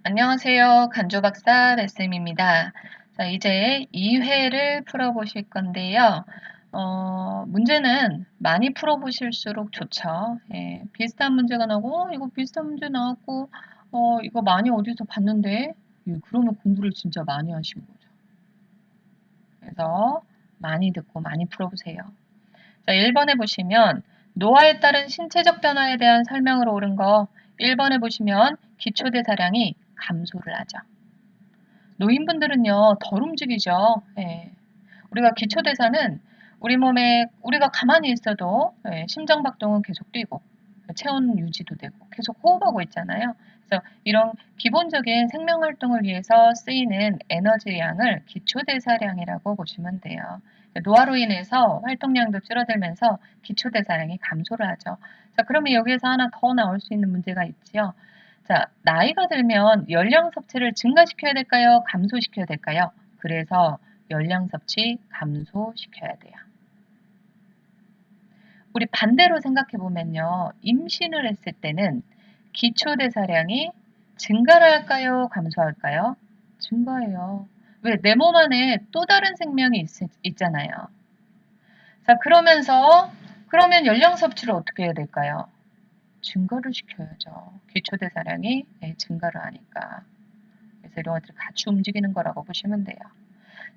안녕하세요. 간조박사 레쌤입니다. 자, 이제 2회를 풀어보실 건데요. 문제는 많이 풀어보실수록 좋죠. 예, 비슷한 문제가 나오고, 이거 비슷한 문제 나왔고, 이거 많이 어디서 봤는데, 예, 그러면 공부를 진짜 많이 하신 거죠. 그래서 많이 듣고 많이 풀어보세요. 자, 1번에 보시면, 노화에 따른 신체적 변화에 대한 설명으로 옳은 거, 1번에 보시면 기초대사량이 감소를 하죠. 노인분들은요, 덜 움직이죠. 예. 우리가 기초대사는 우리 몸에 우리가 가만히 있어도 심장박동은 계속 뛰고 체온 유지도 되고 계속 호흡하고 있잖아요. 그래서 이런 기본적인 생명활동을 위해서 쓰이는 에너지량을 기초대사량이라고 보시면 돼요. 노화로 인해서 활동량도 줄어들면서 기초대사량이 감소를 하죠. 자, 그러면 여기에서 하나 더 나올 수 있는 문제가 있지요. 자, 나이가 들면 열량 섭취를 증가시켜야 될까요? 감소시켜야 될까요? 그래서 열량 섭취 감소시켜야 돼요. 우리 반대로 생각해 보면요. 임신을 했을 때는 기초대사량이 증가를 할까요? 감소할까요? 증가해요. 왜? 내 몸 안에 또 다른 생명이 있잖아요. 자, 그러면 열량 섭취를 어떻게 해야 될까요? 증가를 시켜야죠. 기초대사량이 증가를 하니까. 그래서 이런 것들을 같이 움직이는 거라고 보시면 돼요.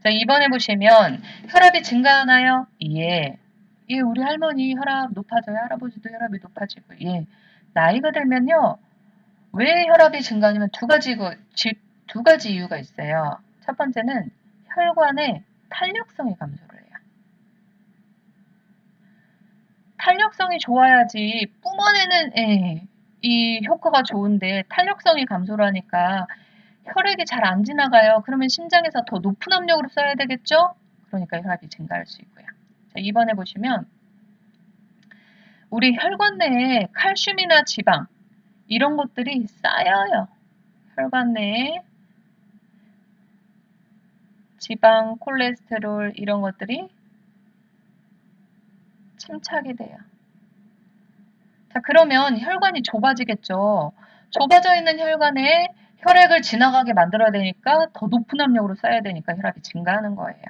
자, 2번에 보시면 혈압이 증가하나요? 예. 예, 우리 할머니 혈압 높아져요. 할아버지도 혈압이 높아지고. 예. 나이가 들면요. 왜 혈압이 증가하냐면 두 가지 이유가 있어요. 첫 번째는 혈관의 탄력성이 감소를 해요. 탄력성이 좋아야지 뿜어내는 이 효과가 좋은데 탄력성이 감소를 하니까 혈액이 잘 안 지나가요. 그러면 심장에서 더 높은 압력으로 써야 되겠죠? 그러니까 혈압이 증가할 수 있고요. 자, 2번에 보시면 우리 혈관 내에 칼슘이나 지방 이런 것들이 쌓여요. 혈관 내에 지방, 콜레스테롤 이런 것들이 침착이 돼요. 자, 그러면 혈관이 좁아지겠죠. 좁아져 있는 혈관에 혈액을 지나가게 만들어야 되니까 더 높은 압력으로 써야 되니까 혈압이 증가하는 거예요.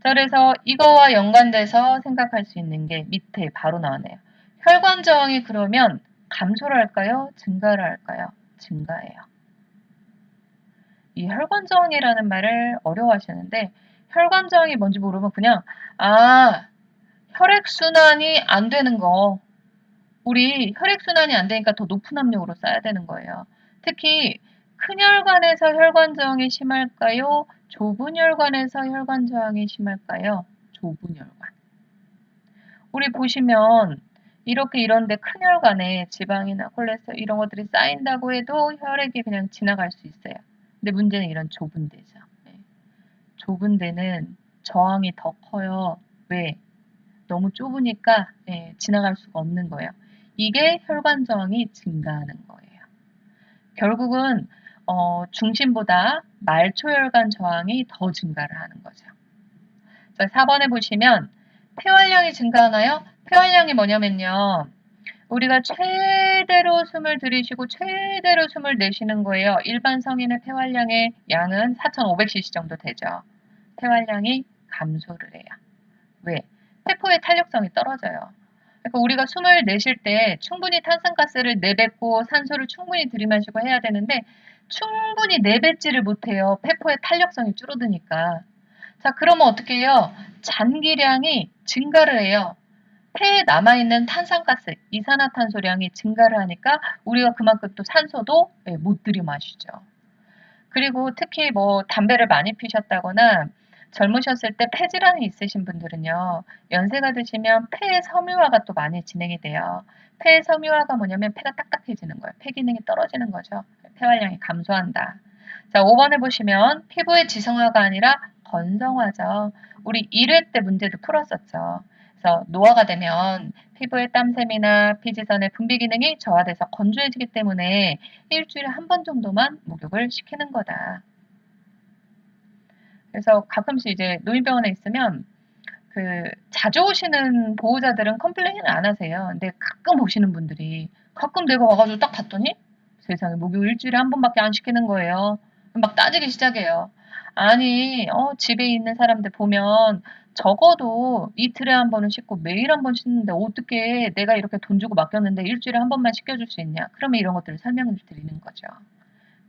자, 그래서 이거와 연관돼서 생각할 수 있는 게 밑에 바로 나오네요. 혈관 저항이 그러면 감소를 할까요? 증가를 할까요? 증가해요. 이 혈관 저항이라는 말을 어려워하시는데 혈관 저항이 뭔지 모르면 그냥 혈액순환이 안 되는 거. 우리 혈액순환이 안 되니까 더 높은 압력으로 써야 되는 거예요. 특히 큰 혈관에서 혈관 저항이 심할까요? 좁은 혈관에서 혈관 저항이 심할까요? 좁은 혈관. 우리 보시면 이렇게 이런데 큰 혈관에 지방이나 콜레스테롤 이런 것들이 쌓인다고 해도 혈액이 그냥 지나갈 수 있어요. 근데 문제는 이런 좁은 데죠. 좁은 데는 저항이 더 커요. 왜? 너무 좁으니까 지나갈 수가 없는 거예요. 이게 혈관 저항이 증가하는 거예요. 결국은 중심보다 말초혈관 저항이 더 증가를 하는 거죠. 자, 4번에 보시면 폐활량이 증가하나요? 폐활량이 뭐냐면요. 우리가 최대로 숨을 들이쉬고 최대로 숨을 내쉬는 거예요. 일반 성인의 폐활량의 양은 4,500cc 정도 되죠. 폐활량이 감소를 해요. 왜? 세포의 탄력성이 떨어져요. 그러니까 우리가 숨을 내쉴 때 충분히 탄산가스를 내뱉고 산소를 충분히 들이마시고 해야 되는데 충분히 내뱉지를 못해요. 세포의 탄력성이 줄어드니까. 자, 그러면 어떻게 해요? 잔기량이 증가를 해요. 폐에 남아있는 탄산가스, 이산화탄소량이 증가를 하니까 우리가 그만큼 또 산소도 못 들이마시죠. 그리고 특히 뭐 담배를 많이 피셨다거나 젊으셨을 때 폐질환이 있으신 분들은요. 연세가 드시면 폐의 섬유화가 또 많이 진행이 돼요. 폐의 섬유화가 뭐냐면 폐가 딱딱해지는 거예요. 폐 기능이 떨어지는 거죠. 폐활량이 감소한다. 자, 5번에 보시면 피부의 지성화가 아니라 건성화죠. 우리 1회 때 문제도 풀었었죠. 그래서 노화가 되면 피부의 땀샘이나 피지선의 분비 기능이 저하돼서 건조해지기 때문에 일주일에 한 번 정도만 목욕을 시키는 거다. 그래서 가끔씩 이제 노인병원에 있으면 자주 오시는 보호자들은 컴플레인을 안 하세요. 근데 가끔 오시는 분들이 가끔 내가 와가지고 딱 봤더니 세상에 목욕 일주일에 한 번밖에 안 시키는 거예요. 막 따지기 시작해요. 아니, 집에 있는 사람들 보면 적어도 이틀에 한 번은 씻고 매일 한 번 씻는데 어떻게 내가 이렇게 돈 주고 맡겼는데 일주일에 한 번만 시켜줄 수 있냐? 그러면 이런 것들을 설명을 드리는 거죠.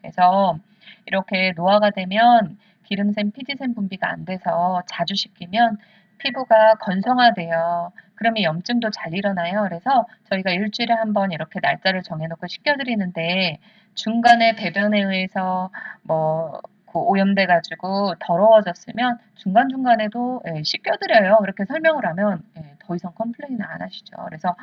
그래서 이렇게 노화가 되면 기름샘, 피지샘 분비가 안 돼서 자주 씻기면 피부가 건성화돼요. 그러면 염증도 잘 일어나요. 그래서 저희가 일주일에 한 번 이렇게 날짜를 정해놓고 씻겨드리는데 중간에 배변에 의해서 그 오염돼가지고 더러워졌으면 중간중간에도 씻겨드려요. 그렇게 설명을 하면 더 이상 컴플레인을 안 하시죠. 그래서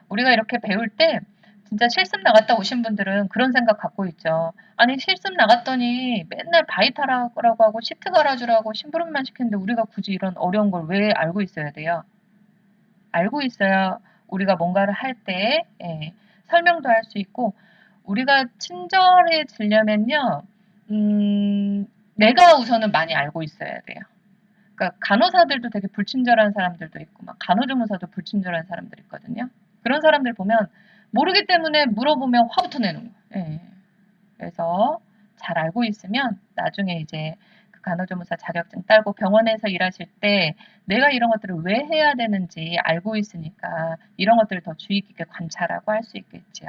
우리가 이렇게 배울 때 진짜 실습 나갔다 오신 분들은 그런 생각 갖고 있죠. 아니 실습 나갔더니 맨날 바이탈하라고 하고 시트 갈아주라고 심부름만 시켰는데 우리가 굳이 이런 어려운 걸 왜 알고 있어야 돼요? 알고 있어야 우리가 뭔가를 할 때 설명도 할 수 있고 우리가 친절해지려면요. 내가 우선은 많이 알고 있어야 돼요. 그러니까 간호사들도 되게 불친절한 사람들도 있고 막 간호조무사도 불친절한 사람들 있거든요. 그런 사람들 보면 모르기 때문에 물어보면 화부터 내는 거예요. 예. 그래서 잘 알고 있으면 나중에 이제 그 간호조무사 자격증 따고 병원에서 일하실 때 내가 이런 것들을 왜 해야 되는지 알고 있으니까 이런 것들을 더 주의 깊게 관찰하고 할 수 있겠죠.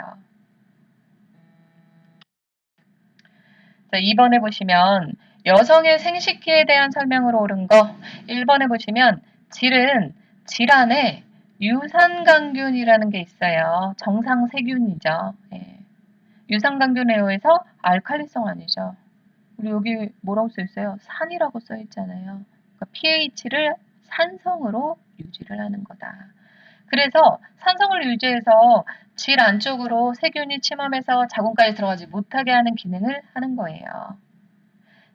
자, 2번에 보시면 여성의 생식기에 대한 설명으로 옳은 거 1번에 보시면 질 안에 유산강균이라는 게 있어요. 정상 세균이죠. 예. 유산강균에 의해서 알칼리성 아니죠. 우리 여기 뭐라고 써 있어요? 산이라고 써 있잖아요. 그러니까 pH를 산성으로 유지를 하는 거다. 그래서 산성을 유지해서 질 안쪽으로 세균이 침범해서 자궁까지 들어가지 못하게 하는 기능을 하는 거예요.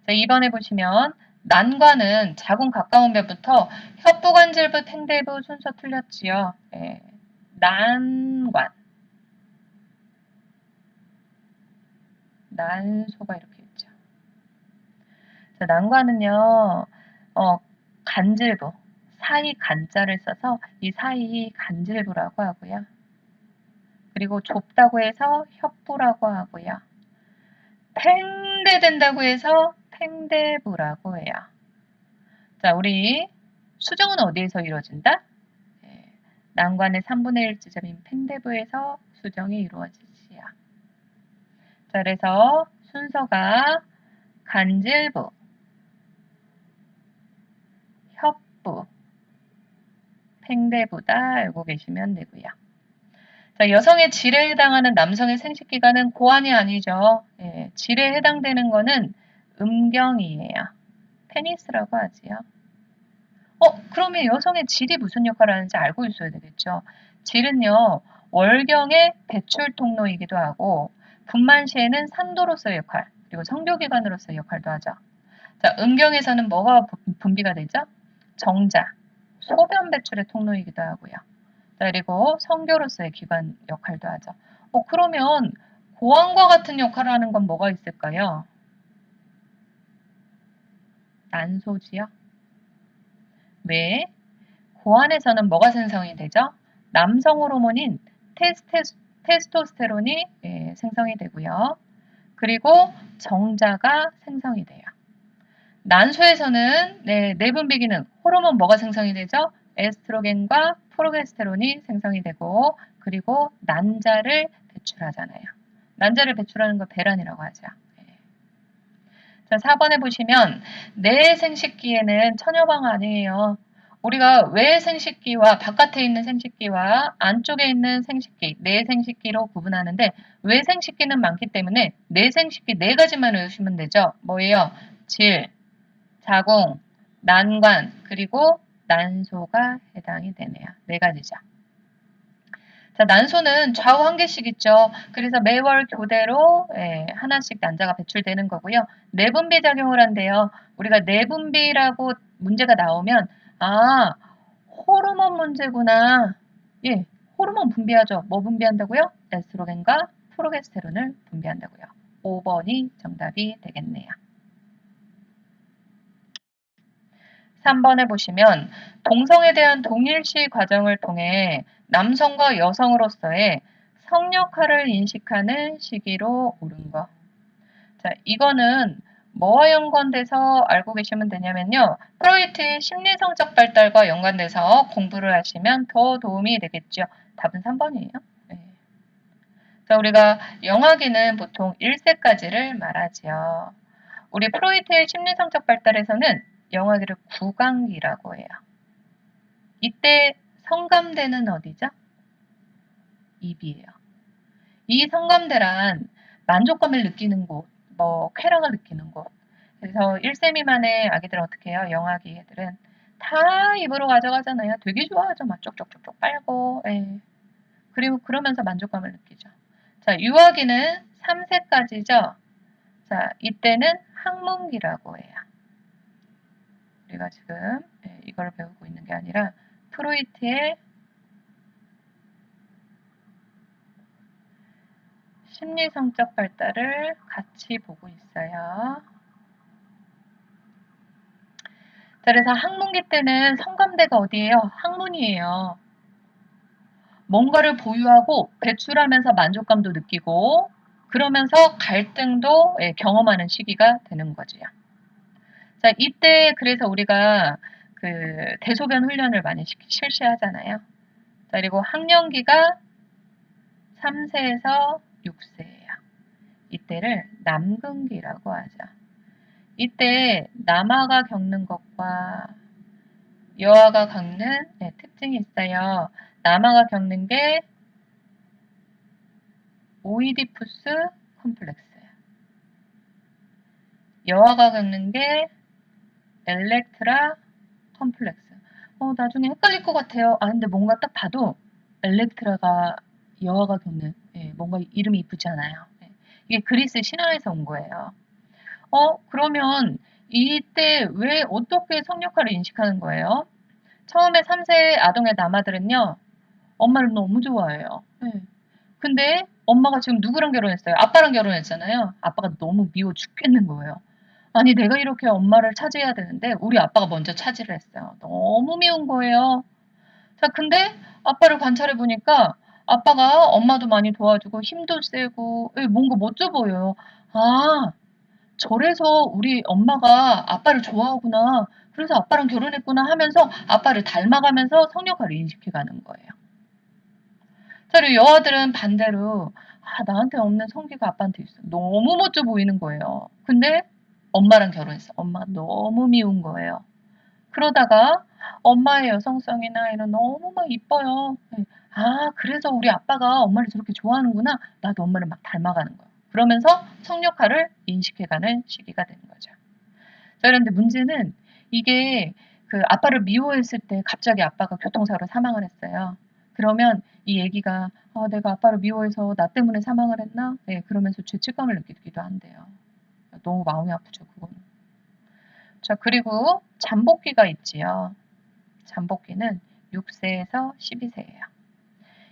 자, 2번에 보시면 난관은 자궁 가까운 면부터 협부관질부, 팽대부 순서 틀렸지요. 예. 난관. 난소가 이렇게 있죠. 자, 난관은요, 간질부, 사이 간자를 써서 이 사이 간질부라고 하고요. 그리고 좁다고 해서 협부라고 하고요. 팽대된다고 해서 팽대부라고 해요. 자, 우리 수정은 어디에서 이루어진다? 난관의 3분의 1 지점인 팽대부에서 수정이 이루어지지요. 자, 그래서 순서가 간질부, 협부, 팽대부다 알고 계시면 되고요. 자, 여성의 질에 해당하는 남성의 생식기관은 고환이 아니죠. 질에 해당되는 거는 음경이에요. 페니스라고 하지요. 그러면 여성의 질이 무슨 역할을 하는지 알고 있어야 되겠죠. 질은요, 월경의 배출 통로이기도 하고 분만 시에는 산도로서의 역할, 그리고 성교기관으로서의 역할도 하죠. 자, 음경에서는 뭐가 분비가 되죠? 정자, 소변 배출의 통로이기도 하고요. 자, 그리고 성교로서의 기관 역할도 하죠. 그러면 고환과 같은 역할을 하는 건 뭐가 있을까요? 난소지요. 왜? 고환에서는 뭐가 생성이 되죠? 남성 호르몬인 테스토스테론이 생성이 되고요. 그리고 정자가 생성이 돼요. 난소에서는 내분비 기능, 호르몬 뭐가 생성이 되죠? 에스트로겐과 프로게스테론이 생성이 되고 그리고 난자를 배출하잖아요. 난자를 배출하는 걸 배란이라고 하죠. 자, 4번에 보시면 내 생식기에는 천여방 아니에요. 우리가 외 생식기와 바깥에 있는 생식기와 안쪽에 있는 생식기, 내 생식기로 구분하는데 외 생식기는 많기 때문에 내 생식기 4가지만 외우시면 되죠. 뭐예요? 질, 자궁, 난관, 그리고 난소가 해당이 되네요. 4가지죠. 자, 난소는 좌우 한 개씩 있죠. 그래서 매월 교대로 하나씩 난자가 배출되는 거고요. 내분비 작용을 한대요. 우리가 내분비라고 문제가 나오면 호르몬 문제구나. 예, 호르몬 분비하죠. 뭐 분비한다고요? 에스트로겐과 프로게스테론을 분비한다고요. 5번이 정답이 되겠네요. 3번에 보시면 동성에 대한 동일시 과정을 통해 남성과 여성으로서의 성역할을 인식하는 시기로 옳은 거. 자, 이거는 뭐와 연관돼서 알고 계시면 되냐면요. 프로이트의 심리성적 발달과 연관돼서 공부를 하시면 더 도움이 되겠죠. 답은 3번이에요. 네. 자, 우리가 영아기는 보통 1세까지를 말하지요. 우리 프로이트의 심리성적 발달에서는 영아기를 구강기라고 해요. 이때 성감대는 어디죠? 입이에요. 이 성감대란 만족감을 느끼는 곳, 쾌락을 느끼는 곳. 그래서 1세 미만의 아기들은 어떻게 해요? 영아기 애들은 다 입으로 가져가잖아요. 되게 좋아하죠. 막 쪽쪽쪽쪽 빨고. 예. 그리고 그러면서 만족감을 느끼죠. 자, 유아기는 3세까지죠. 자, 이때는 학문기라고 해요. 우리가 지금 이걸 배우고 있는 게 아니라 프로이트의 심리성적 발달을 같이 보고 있어요. 자, 그래서 학문기 때는 성감대가 어디예요? 학문이에요. 뭔가를 보유하고 배출하면서 만족감도 느끼고 그러면서 갈등도 경험하는 시기가 되는 거지요. 자, 이때 그래서 우리가 그 대소변 훈련을 많이 실시하잖아요. 자, 그리고 학령기가 3세에서 6세예요. 이때를 남근기라고 하죠. 이때 남아가 겪는 것과 여아가 겪는 특징이 있어요. 남아가 겪는 게 오이디푸스 콤플렉스예요. 여아가 겪는 게 엘렉트라 컴플렉스. 나중에 헷갈릴 것 같아요. 근데 뭔가 딱 봐도 엘렉트라가 여아가 겪는 뭔가 이름이 이쁘지 않아요. 이게 그리스 신화에서 온 거예요. 그러면 이때 왜 어떻게 성역할을 인식하는 거예요? 처음에 3세 아동의 남아들은요. 엄마를 너무 좋아해요. 근데 엄마가 지금 누구랑 결혼했어요? 아빠랑 결혼했잖아요. 아빠가 너무 미워 죽겠는 거예요. 아니 내가 이렇게 엄마를 차지해야 되는데 우리 아빠가 먼저 차지를 했어요. 너무 미운 거예요. 자, 근데 아빠를 관찰해 보니까 아빠가 엄마도 많이 도와주고 힘도 세고 뭔가 멋져 보여요. 아, 저래서 우리 엄마가 아빠를 좋아하구나. 그래서 아빠랑 결혼했구나 하면서 아빠를 닮아가면서 성역할을 인식해가는 거예요. 자, 그리고 여아들은 반대로 나한테 없는 성기가 아빠한테 있어. 너무 멋져 보이는 거예요. 근데 엄마랑 결혼했어. 엄마가 너무 미운 거예요. 그러다가 엄마의 여성성이나 이런 너무 막 이뻐요. 그래서 우리 아빠가 엄마를 저렇게 좋아하는구나. 나도 엄마를 막 닮아가는 거예요. 그러면서 성역할을 인식해가는 시기가 되는 거죠. 자, 그런데 문제는 이게 그 아빠를 미워했을 때 갑자기 아빠가 교통사고로 사망을 했어요. 그러면 이 애기가 내가 아빠를 미워해서 나 때문에 사망을 했나? 그러면서 죄책감을 느끼기도 한대요. 너무 마음이 아프죠, 그거는. 자, 그리고 잠복기가 있지요. 잠복기는 6세에서 12세예요.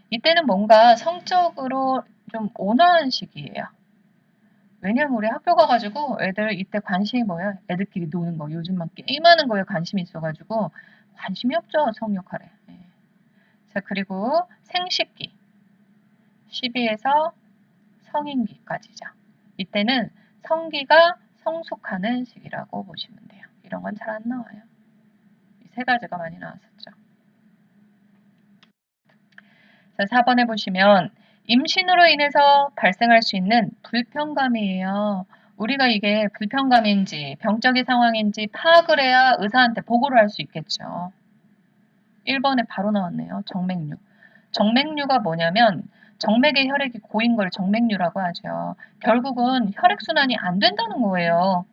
이때는 뭔가 성적으로 좀 온화한 시기예요. 왜냐면 우리 학교 가가지고 애들 이때 관심이 뭐예요? 애들끼리 노는 거. 요즘 막 게임하는 거에 관심이 있어가지고 관심이 없죠, 성역할에. 자, 그리고 생식기 12에서 성인기까지죠. 이때는 성기가 성숙하는 시기라고 보시면 돼요. 이런 건 잘 안 나와요. 이 세 가지가 많이 나왔었죠. 자, 4번에 보시면 임신으로 인해서 발생할 수 있는 불편감이에요. 우리가 이게 불편감인지 병적인 상황인지 파악을 해야 의사한테 보고를 할 수 있겠죠. 1번에 바로 나왔네요. 정맥류. 정맥류가 뭐냐면 정맥의 혈액이 고인 걸 정맥류라고 하죠. 결국은 혈액순환이 안 된다는 거예요.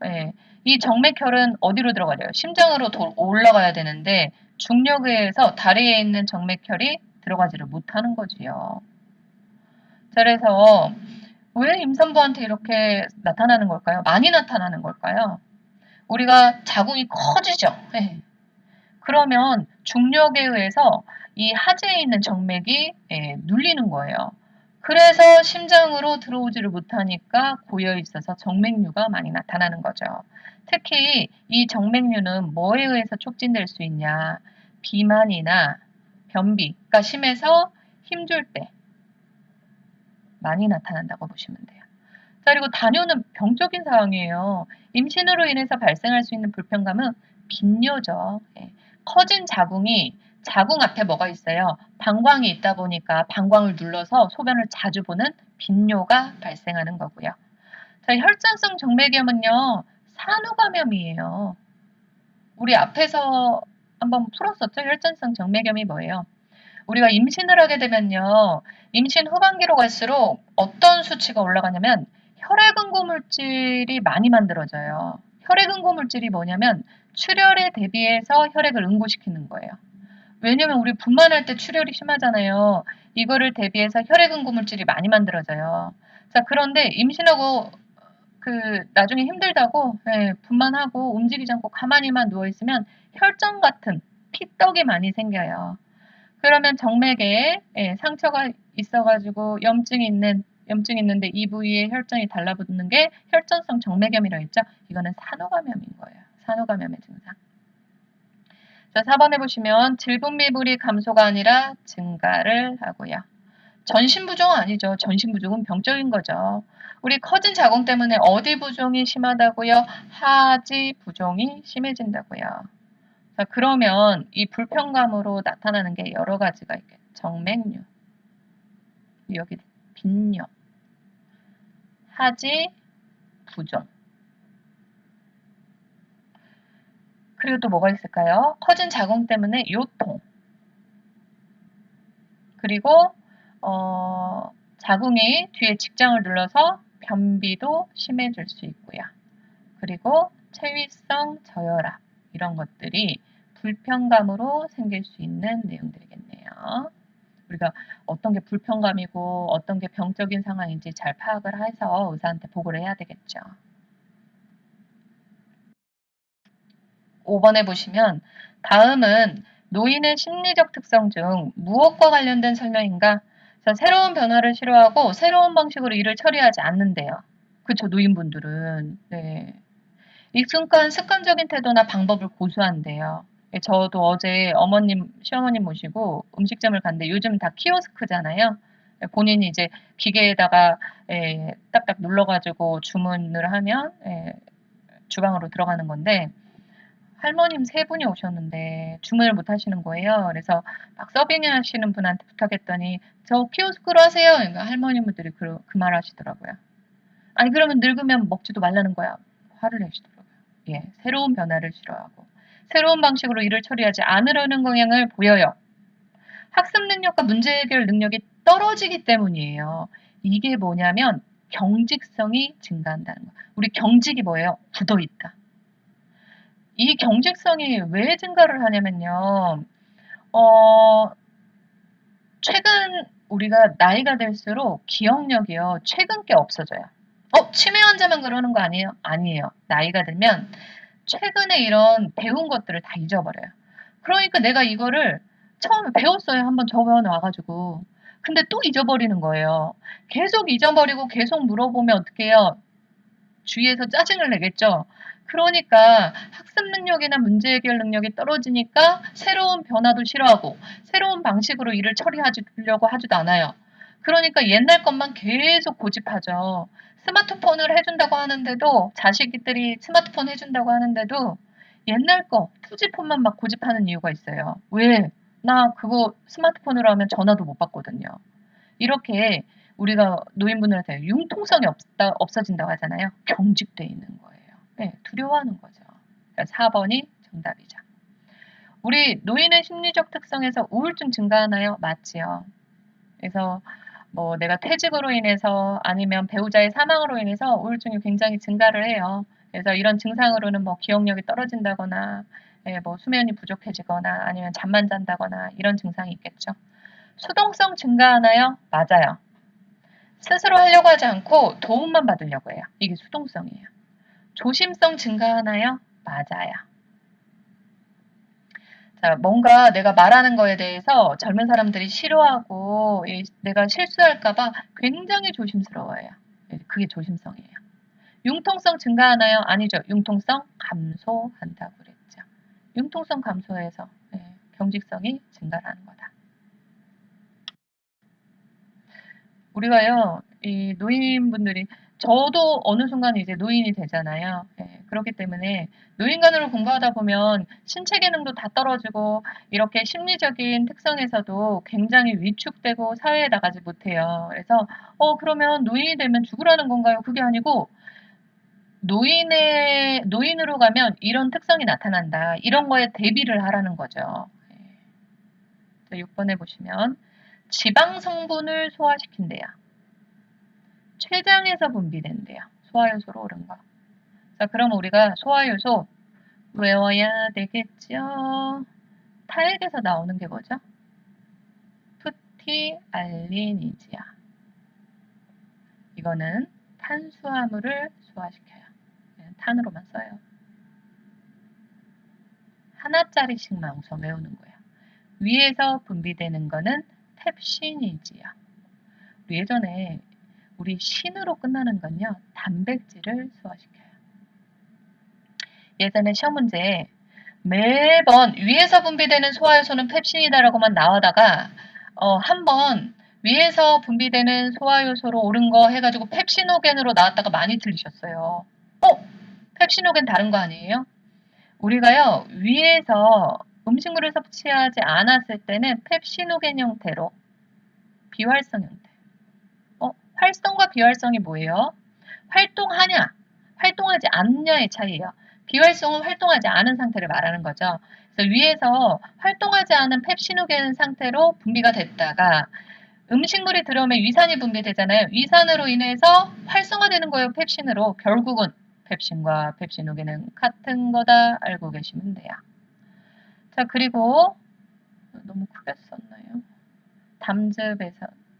이 정맥혈은 어디로 들어가요? 심장으로 올라가야 되는데 중력에 의해서 다리에 있는 정맥혈이 들어가지를 못하는 거지요. 자, 그래서 왜 임산부한테 이렇게 나타나는 걸까요? 많이 나타나는 걸까요? 우리가 자궁이 커지죠. 그러면 중력에 의해서 이 하지에 있는 정맥이 눌리는 거예요. 그래서 심장으로 들어오지를 못하니까 고여 있어서 정맥류가 많이 나타나는 거죠. 특히 이 정맥류는 뭐에 의해서 촉진될 수 있냐? 비만이나 변비가 심해서 힘줄 때 많이 나타난다고 보시면 돼요. 자, 그리고 단뇨는 병적인 사항이에요. 임신으로 인해서 발생할 수 있는 불편감은 빈뇨죠. 예. 커진 자궁이 자궁 앞에 뭐가 있어요? 방광이 있다 보니까 방광을 눌러서 소변을 자주 보는 빈뇨가 발생하는 거고요. 자, 혈전성 정맥염은요, 산후감염이에요. 우리 앞에서 한번 풀었었죠? 혈전성 정맥염이 뭐예요? 우리가 임신을 하게 되면요, 임신 후반기로 갈수록 어떤 수치가 올라가냐면 혈액응고 물질이 많이 만들어져요. 혈액응고 물질이 뭐냐면 출혈에 대비해서 혈액을 응고시키는 거예요. 왜냐면 우리 분만할 때 출혈이 심하잖아요. 이거를 대비해서 혈액응고 물질이 많이 만들어져요. 자, 그런데 임신하고 나중에 힘들다고 분만하고 움직이지 않고 가만히만 누워 있으면 혈전 같은 피떡이 많이 생겨요. 그러면 정맥에 상처가 있어가지고 염증이 있는데 이 부위에 혈전이 달라붙는 게 혈전성 정맥염이라고 했죠. 이거는 산후감염인 거예요. 산후감염의 증상. 자, 4번에 보시면 질분비불이 감소가 아니라 증가를 하고요. 전신부종은 아니죠. 전신부종은 병적인 거죠. 우리 커진 자궁 때문에 어디 부종이 심하다고요? 하지 부종이 심해진다고요. 자, 그러면 이 불편감으로 나타나는 게 여러 가지가 있겠죠. 정맥류, 여기 빈뇨, 하지, 부종. 그리고 또 뭐가 있을까요? 커진 자궁 때문에 요통. 그리고 자궁이 뒤에 직장을 눌러서 변비도 심해질 수 있고요. 그리고 체위성 저혈압 이런 것들이 불편감으로 생길 수 있는 내용들이겠네요. 우리가 어떤 게 불편감이고 어떤 게 병적인 상황인지 잘 파악을 해서 의사한테 보고를 해야 되겠죠. 5번에 보시면 다음은 노인의 심리적 특성 중 무엇과 관련된 설명인가? 자, 새로운 변화를 싫어하고 새로운 방식으로 일을 처리하지 않는데요. 그쵸, 노인분들은. 네. 익숙한 습관적인 태도나 방법을 고수한대요. 예, 저도 어제 어머님, 시어머님 모시고 음식점을 갔는데 요즘 다 키오스크잖아요. 예, 본인이 이제 기계에다가 딱딱 눌러가지고 주문을 하면 주방으로 들어가는 건데 할머님 세 분이 오셨는데 주문을 못 하시는 거예요. 그래서 막 서빙 하시는 분한테 부탁했더니 저 키오스크로 하세요. 그러니까 할머님들이 그 말 하시더라고요. 아니 그러면 늙으면 먹지도 말라는 거야. 화를 내시더라고요. 예, 새로운 변화를 싫어하고 새로운 방식으로 일을 처리하지 않으려는 경향을 보여요. 학습 능력과 문제 해결 능력이 떨어지기 때문이에요. 이게 뭐냐면 경직성이 증가한다는 거. 우리 경직이 뭐예요? 굳어 있다. 이 경직성이 왜 증가를 하냐면요. 어, 최근 우리가 나이가 들수록 기억력이요. 최근 게 없어져요. 치매 환자만 그러는 거 아니에요? 아니에요. 나이가 들면 최근에 이런 배운 것들을 다 잊어버려요. 그러니까 내가 이거를 처음에 배웠어요. 한번 저번 와가지고. 근데 또 잊어버리는 거예요. 계속 잊어버리고 계속 물어보면 어떻게 해요? 주위에서 짜증을 내겠죠. 그러니까 학습 능력이나 문제 해결 능력이 떨어지니까 새로운 변화도 싫어하고 새로운 방식으로 일을 처리하려고 하지도 않아요. 그러니까 옛날 것만 계속 고집하죠. 스마트폰을 해준다고 하는데도 자식들이 스마트폰 해준다고 하는데도 옛날 거 투지폰만 막 고집하는 이유가 있어요. 왜? 나 그거 스마트폰으로 하면 전화도 못 받거든요. 이렇게 우리가 노인분들한테 융통성이 없어진다고 하잖아요. 경직돼 있는 거예요. 네, 두려워하는 거죠. 그러니까 4번이 정답이죠. 우리 노인의 심리적 특성에서 우울증 증가하나요? 맞지요. 그래서 뭐 내가 퇴직으로 인해서 아니면 배우자의 사망으로 인해서 우울증이 굉장히 증가를 해요. 그래서 이런 증상으로는 뭐 기억력이 떨어진다거나 뭐 수면이 부족해지거나 아니면 잠만 잔다거나 이런 증상이 있겠죠. 수동성 증가하나요? 맞아요. 스스로 하려고 하지 않고 도움만 받으려고 해요. 이게 수동성이에요. 조심성 증가하나요? 맞아요. 자, 뭔가 내가 말하는 거에 대해서 젊은 사람들이 싫어하고 내가 실수할까봐 굉장히 조심스러워해요. 그게 조심성이에요. 융통성 증가하나요? 아니죠. 융통성 감소한다고 그랬죠. 융통성 감소해서 경직성이 증가하는 거다. 우리가요, 이 노인분들이, 저도 어느 순간 이제 노인이 되잖아요. 예, 그렇기 때문에 노인간으로 공부하다 보면 신체 기능도 다 떨어지고 이렇게 심리적인 특성에서도 굉장히 위축되고 사회에 나가지 못해요. 그래서 그러면 노인이 되면 죽으라는 건가요? 그게 아니고 노인으로 가면 이런 특성이 나타난다. 이런 거에 대비를 하라는 거죠. 자, 6번에 보시면 지방 성분을 소화시킨대요. 췌장에서 분비된대요. 소화효소로 옳은 거. 자, 그럼 우리가 소화효소 외워야 되겠죠? 타액에서 나오는 게 뭐죠? 프티알리니지아. 이거는 탄수화물을 소화시켜요. 탄으로만 써요. 하나짜리씩만 우선 외우는 거예요. 위에서 분비되는 거는 펩신이지아. 예전에 우리 신으로 끝나는 건요. 단백질을 소화시켜요. 예전에 시험 문제에 매번 위에서 분비되는 소화효소는 펩신이다라고만 나오다가 한번 위에서 분비되는 소화효소로 옳은 거 해가지고 펩시노겐으로 나왔다가 많이 틀리셨어요. 펩시노겐 다른 거 아니에요? 우리가요 위에서 음식물을 섭취하지 않았을 때는 펩시노겐 형태로 비활성 형태. 활성과 비활성이 뭐예요? 활동하냐, 활동하지 않냐의 차이예요. 비활성은 활동하지 않은 상태를 말하는 거죠. 그래서 위에서 활동하지 않은 펩시노겐 상태로 분비가 됐다가 음식물이 들어오면 위산이 분비되잖아요. 위산으로 인해서 활성화되는 거예요. 펩신으로. 결국은 펩신과 펩시노겐은 같은 거다 알고 계시면 돼요. 자, 그리고 너무 크게 썼나요?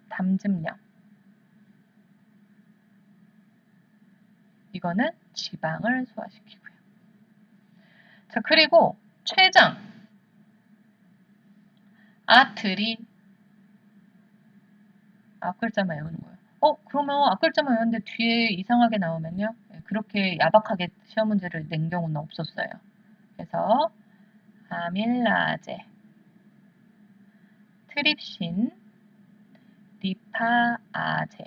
담즙염. 이거는 지방을 소화시키고요. 자, 그리고 췌장, 아트리, 앞글자만 외우는 거예요. 그러면 앞글자만 외웠는데 뒤에 이상하게 나오면요. 그렇게 야박하게 시험 문제를 낸 경우는 없었어요. 그래서 아밀라제, 트립신, 리파아제.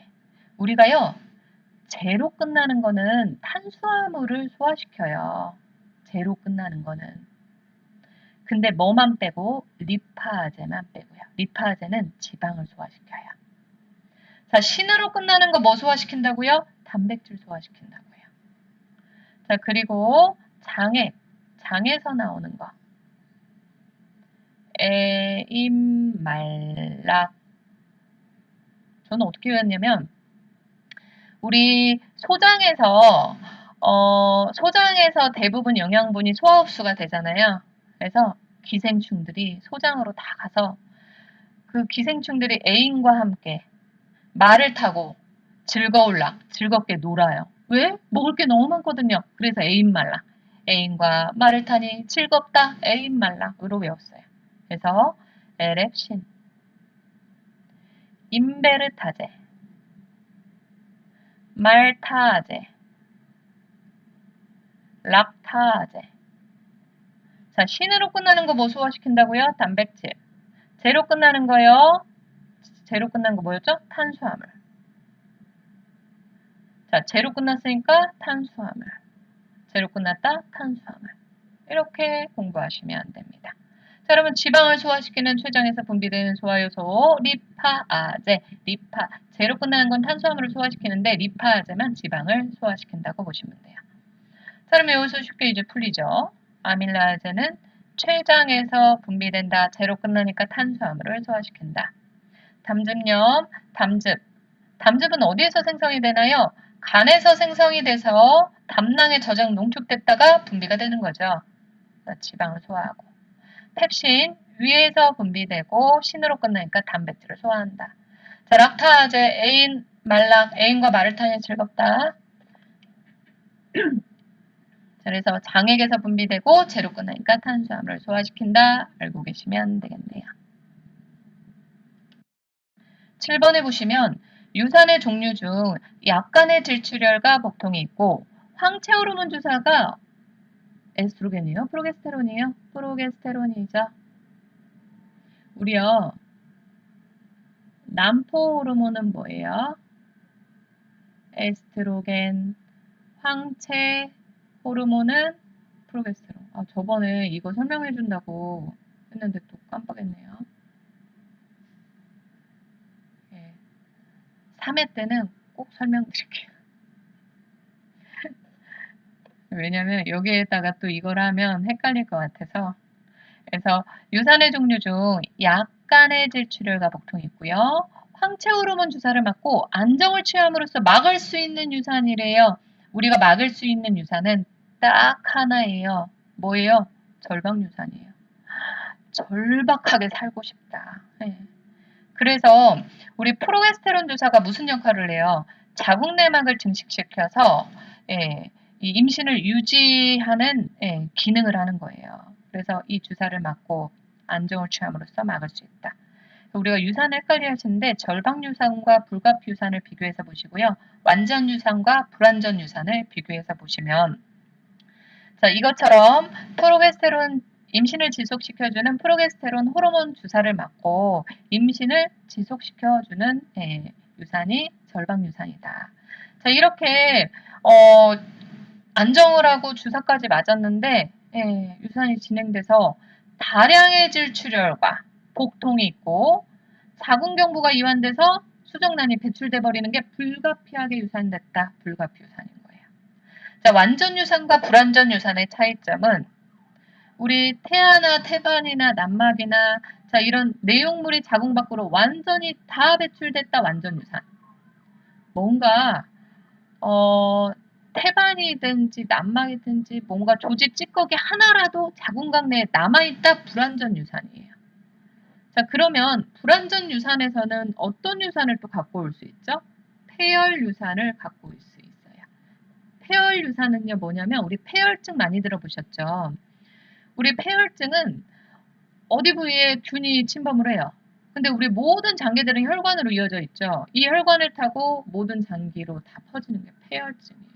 우리가요. 제로 끝나는 거는 탄수화물을 소화시켜요. 제로 끝나는 거는. 근데 뭐만 빼고 리파아제만 빼고요. 리파아제는 지방을 소화시켜요. 자, 신으로 끝나는 거 뭐 소화시킨다고요? 단백질 소화시킨다고요. 자, 그리고 장에서 나오는 거. 에임말락. 저는 어떻게 외웠냐면 우리 소장에서 대부분 영양분이 소화 흡수가 되잖아요. 그래서 기생충들이 소장으로 다 가서 그 기생충들이 애인과 함께 말을 타고 즐겁게 놀아요. 왜? 먹을 게 너무 많거든요. 그래서 애인말랑. 애인과 말을 타니 즐겁다. 애인말랑으로 외웠어요. 그래서 에렙신, 임베르타제, 말타아제, 락타아제. 자, 신으로 끝나는 거 뭐 소화시킨다고요? 단백질. 제로 끝나는 거요. 제로 끝난 거 뭐였죠? 탄수화물. 자, 제로 끝났으니까 탄수화물. 제로 끝났다? 탄수화물. 이렇게 공부하시면 됩니다. 자, 여러분 지방을 소화시키는 췌장에서 분비되는 소화효소 리파아제, 제로 끝나는 건 탄수화물을 소화시키는데 리파아제만 지방을 소화시킨다고 보시면 돼요. 자, 그러면 여기서 쉽게 이제 풀리죠. 아밀라아제는 췌장에서 분비된다. 제로 끝나니까 탄수화물을 소화시킨다. 담즙염, 담즙은 어디에서 생성이 되나요? 간에서 생성이 돼서 담낭에 저장 농축됐다가 분비가 되는 거죠. 지방을 소화하고. 펩신, 위에서 분비되고 신으로 끝나니까 단백질을 소화한다. 자, 락타아제, 애인과 말을 타니 즐겁다. 그래서 장액에서 분비되고 제로 끝나니까 탄수화물을 소화시킨다. 알고 계시면 되겠네요. 7번에 보시면 유산의 종류 중 약간의 질출혈과 복통이 있고 황체 호르몬 주사가 에스트로겐이에요? 프로게스테론이에요? 프로게스테론이죠. 우리요. 남포 호르몬은 뭐예요? 에스트로겐. 황체 호르몬은 프로게스테론. 아, 저번에 이거 설명해 준다고 했는데 또 깜빡했네요. 예. 3회 때는 꼭 설명드릴게요. 왜냐면 여기에다가 또 이걸 하면 헷갈릴 것 같아서. 그래서 유산의 종류 중 약간의 질출혈과 복통이 있고요. 황체 호르몬 주사를 맞고 안정을 취함으로써 막을 수 있는 유산이래요. 우리가 막을 수 있는 유산은 딱 하나예요. 뭐예요? 절박 유산이에요. 절박하게 살고 싶다. 네. 그래서 우리 프로게스테론 주사가 무슨 역할을 해요? 자궁 내막을 증식시켜서 예, 이 임신을 유지하는 기능을 하는 거예요. 그래서 이 주사를 맞고 안정을 취함으로써 막을 수 있다. 우리가 유산을 헷갈려 하시는데 절박 유산과 불가피 유산을 비교해서 보시고요. 완전 유산과 불완전 유산을 비교해서 보시면 자, 이것처럼 프로게스테론 임신을 지속시켜주는 프로게스테론 호르몬 주사를 맞고 임신을 지속시켜주는 유산이 절박 유산이다. 자, 이렇게 안정을 하고 주사까지 맞았는데 유산이 진행돼서 다량의 질출혈과 복통이 있고 자궁경부가 이완돼서 수정란이 배출돼 버리는 게 불가피하게 유산됐다. 불가피 유산인 거예요. 자, 완전 유산과 불완전 유산의 차이점은 우리 태아나 태반이나 난막이나 자, 이런 내용물이 자궁 밖으로 완전히 다 배출됐다. 완전 유산. 뭔가 태반이든지 난막이든지 뭔가 조직 찌꺼기 하나라도 자궁각 내에 남아있다. 불완전 유산이에요. 자, 그러면 불완전 유산에서는 어떤 유산을 또 갖고 올 수 있죠? 폐열 유산을 갖고 올 수 있어요. 폐열 유산은요, 뭐냐면 우리 폐혈증 많이 들어보셨죠? 우리 폐혈증은 어디 부위에 균이 침범을 해요. 근데 우리 모든 장기들은 혈관으로 이어져 있죠. 이 혈관을 타고 모든 장기로 다 퍼지는 게 폐혈증이에요.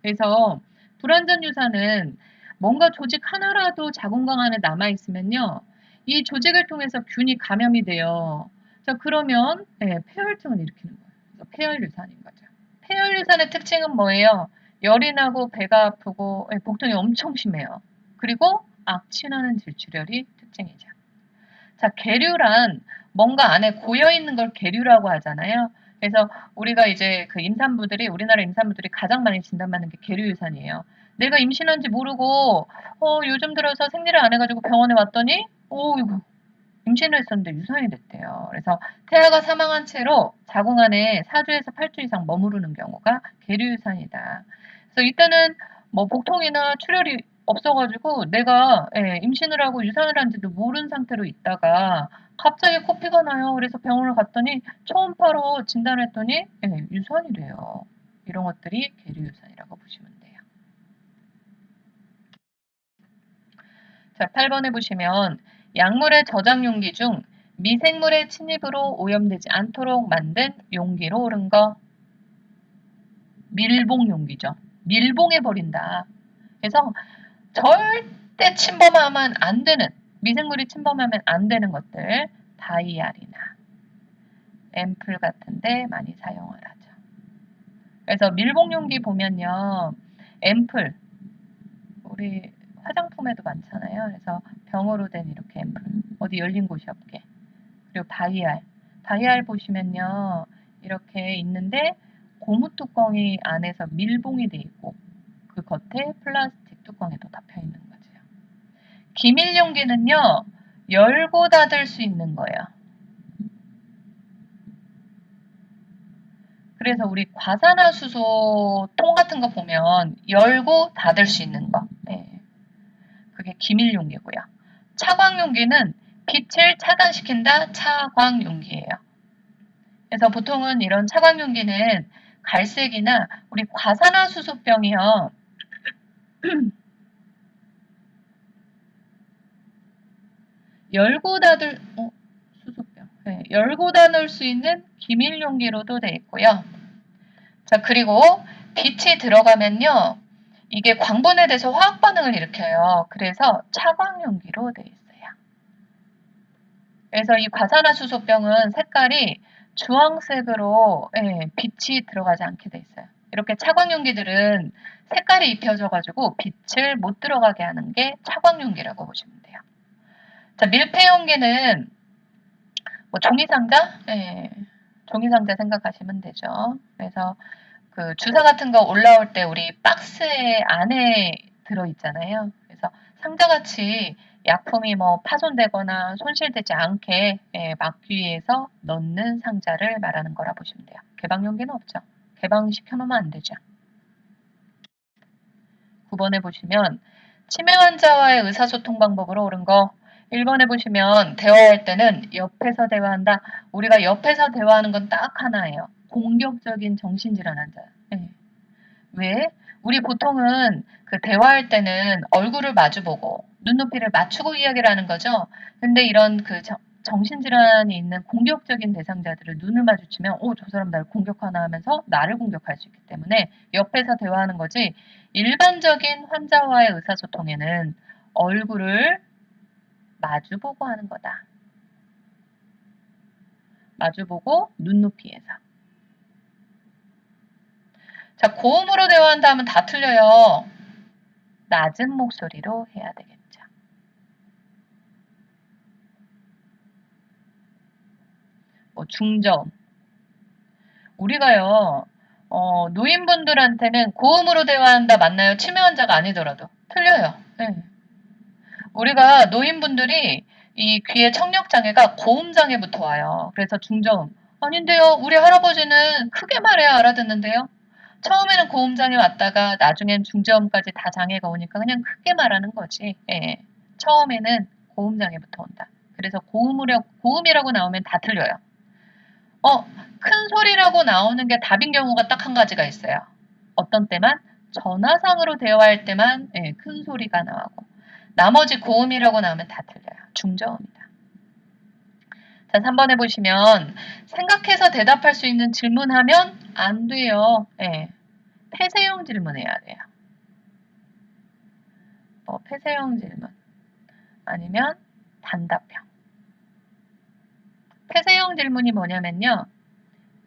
그래서 불완전 유산은 뭔가 조직 하나라도 자궁각 안에 남아있으면요. 이 조직을 통해서 균이 감염이 돼요. 자, 그러면 폐혈증을 일으키는 거예요. 그래서 폐열 유산인 거죠. 폐열 유산의 특징은 뭐예요? 열이 나고 배가 아프고 복통이 엄청 심해요. 그리고 악취나는 질출혈이 특징이죠. 자, 계류란 뭔가 안에 고여 있는 걸 계류라고 하잖아요. 그래서 우리가 이제 그 임산부들이 우리나라 임산부들이 가장 많이 진단받는 게 계류 유산이에요. 내가 임신한지 모르고 요즘 들어서 생리를 안 해가지고 병원에 왔더니 이거 임신을 했었는데 유산이 됐대요. 그래서 태아가 사망한 채로 자궁 안에 4주에서 8주 이상 머무르는 경우가 계류 유산이다. 그래서 이때는 뭐 복통이나 출혈이 없어가지고 내가 임신을 하고 유산을 한지도 모르는 상태로 있다가 갑자기 코피가 나요. 그래서 병원을 갔더니 초음파로 진단을 했더니 유산이래요. 이런 것들이 계류 유산이라고 보시면 돼요. 자, 8번에 보시면 약물의 저장 용기 중 미생물의 침입으로 오염되지 않도록 만든 용기로 옳은 거 밀봉 용기죠. 밀봉해 버린다. 그래서 절대 침범하면 안 되는 미생물이 침범하면 안 되는 것들 다이알이나 앰플 같은데 많이 사용을 하죠. 그래서 밀봉 용기 보면요. 앰플 우리 화장품에도 많잖아요. 그래서 병으로 된 이렇게 앰플 어디 열린 곳이 없게 그리고 다이알 보시면요. 이렇게 있는데 고무 뚜껑이 안에서 밀봉이 돼 있고 그 겉에 플라스틱 뚜껑에도 덮여 있는 거죠. 기밀 용기는요. 열고 닫을 수 있는 거예요. 그래서 우리 과산화수소 통 같은 거 보면 열고 닫을 수 있는 거. 그게 기밀 용기고요. 차광 용기는 빛을 차단시킨다 차광 용기예요. 그래서 보통은 이런 차광 용기는 갈색이나 우리 과산화수소병이요. 열고 닫을 수소병. 열고 닫을 수 있는 기밀 용기로도 되어 있고요. 자, 그리고 빛이 들어가면요. 이게 광분에 대해서 화학 반응을 일으켜요. 그래서 차광 용기로 되어 있어요. 그래서 이 과산화수소병은 색깔이 주황색으로 빛이 들어가지 않게 돼 있어요. 이렇게 차광용기들은 색깔이 입혀져가지고 빛을 못 들어가게 하는 게 차광용기라고 보시면 돼요. 자, 밀폐용기는 뭐 종이상자? 종이상자 생각하시면 되죠. 그래서 그 주사 같은 거 올라올 때 우리 박스에 안에 들어있잖아요. 그래서 상자같이 약품이 뭐 파손되거나 손실되지 않게 막기 위해서 넣는 상자를 말하는 거라 보시면 돼요. 개방용기는 없죠. 개방시켜놓으면 안 되죠. 9번에 보시면 치매 환자와의 의사소통 방법으로 옳은 거 1번에 보시면 대화할 때는 옆에서 대화한다. 우리가 옆에서 대화하는 건 딱 하나예요. 공격적인 정신질환 환자. 왜? 우리 보통은 그 대화할 때는 얼굴을 마주보고 눈높이를 맞추고 이야기를 하는 거죠. 근데 이런 그 정신질환이 있는 공격적인 대상자들을 눈을 마주치면 저 사람 날 공격하나 하면서 나를 공격할 수 있기 때문에 옆에서 대화하는 거지 일반적인 환자와의 의사소통에는 얼굴을 마주보고 하는 거다. 마주보고 눈높이에서. 자, 고음으로 대화한다 하면 다 틀려요. 낮은 목소리로 해야 되겠죠. 뭐 중저음. 우리가요, 노인분들한테는 고음으로 대화한다 맞나요? 치매 환자가 아니더라도. 틀려요. 네. 우리가 노인분들이 이 귀의 청력장애가 고음장애부터 와요. 그래서 중저음. 아닌데요. 우리 할아버지는 크게 말해야 알아듣는데요. 처음에는 고음장애 왔다가 나중엔 중저음까지 다 장애가 오니까 그냥 크게 말하는 거지. 예. 처음에는 고음장애부터 온다. 그래서 고음이라고 나오면 다 틀려요. 큰 소리라고 나오는 게 답인 경우가 딱 한 가지가 있어요. 어떤 때만? 전화상으로 대화할 때만 큰 소리가 나오고 나머지 고음이라고 나오면 다 틀려요. 중저음이다. 자, 3번에 보시면 생각해서 대답할 수 있는 질문하면 안 돼요. 폐쇄형 질문해야 돼요. 폐쇄형 질문 아니면 단답형. 폐쇄형 질문이 뭐냐면요.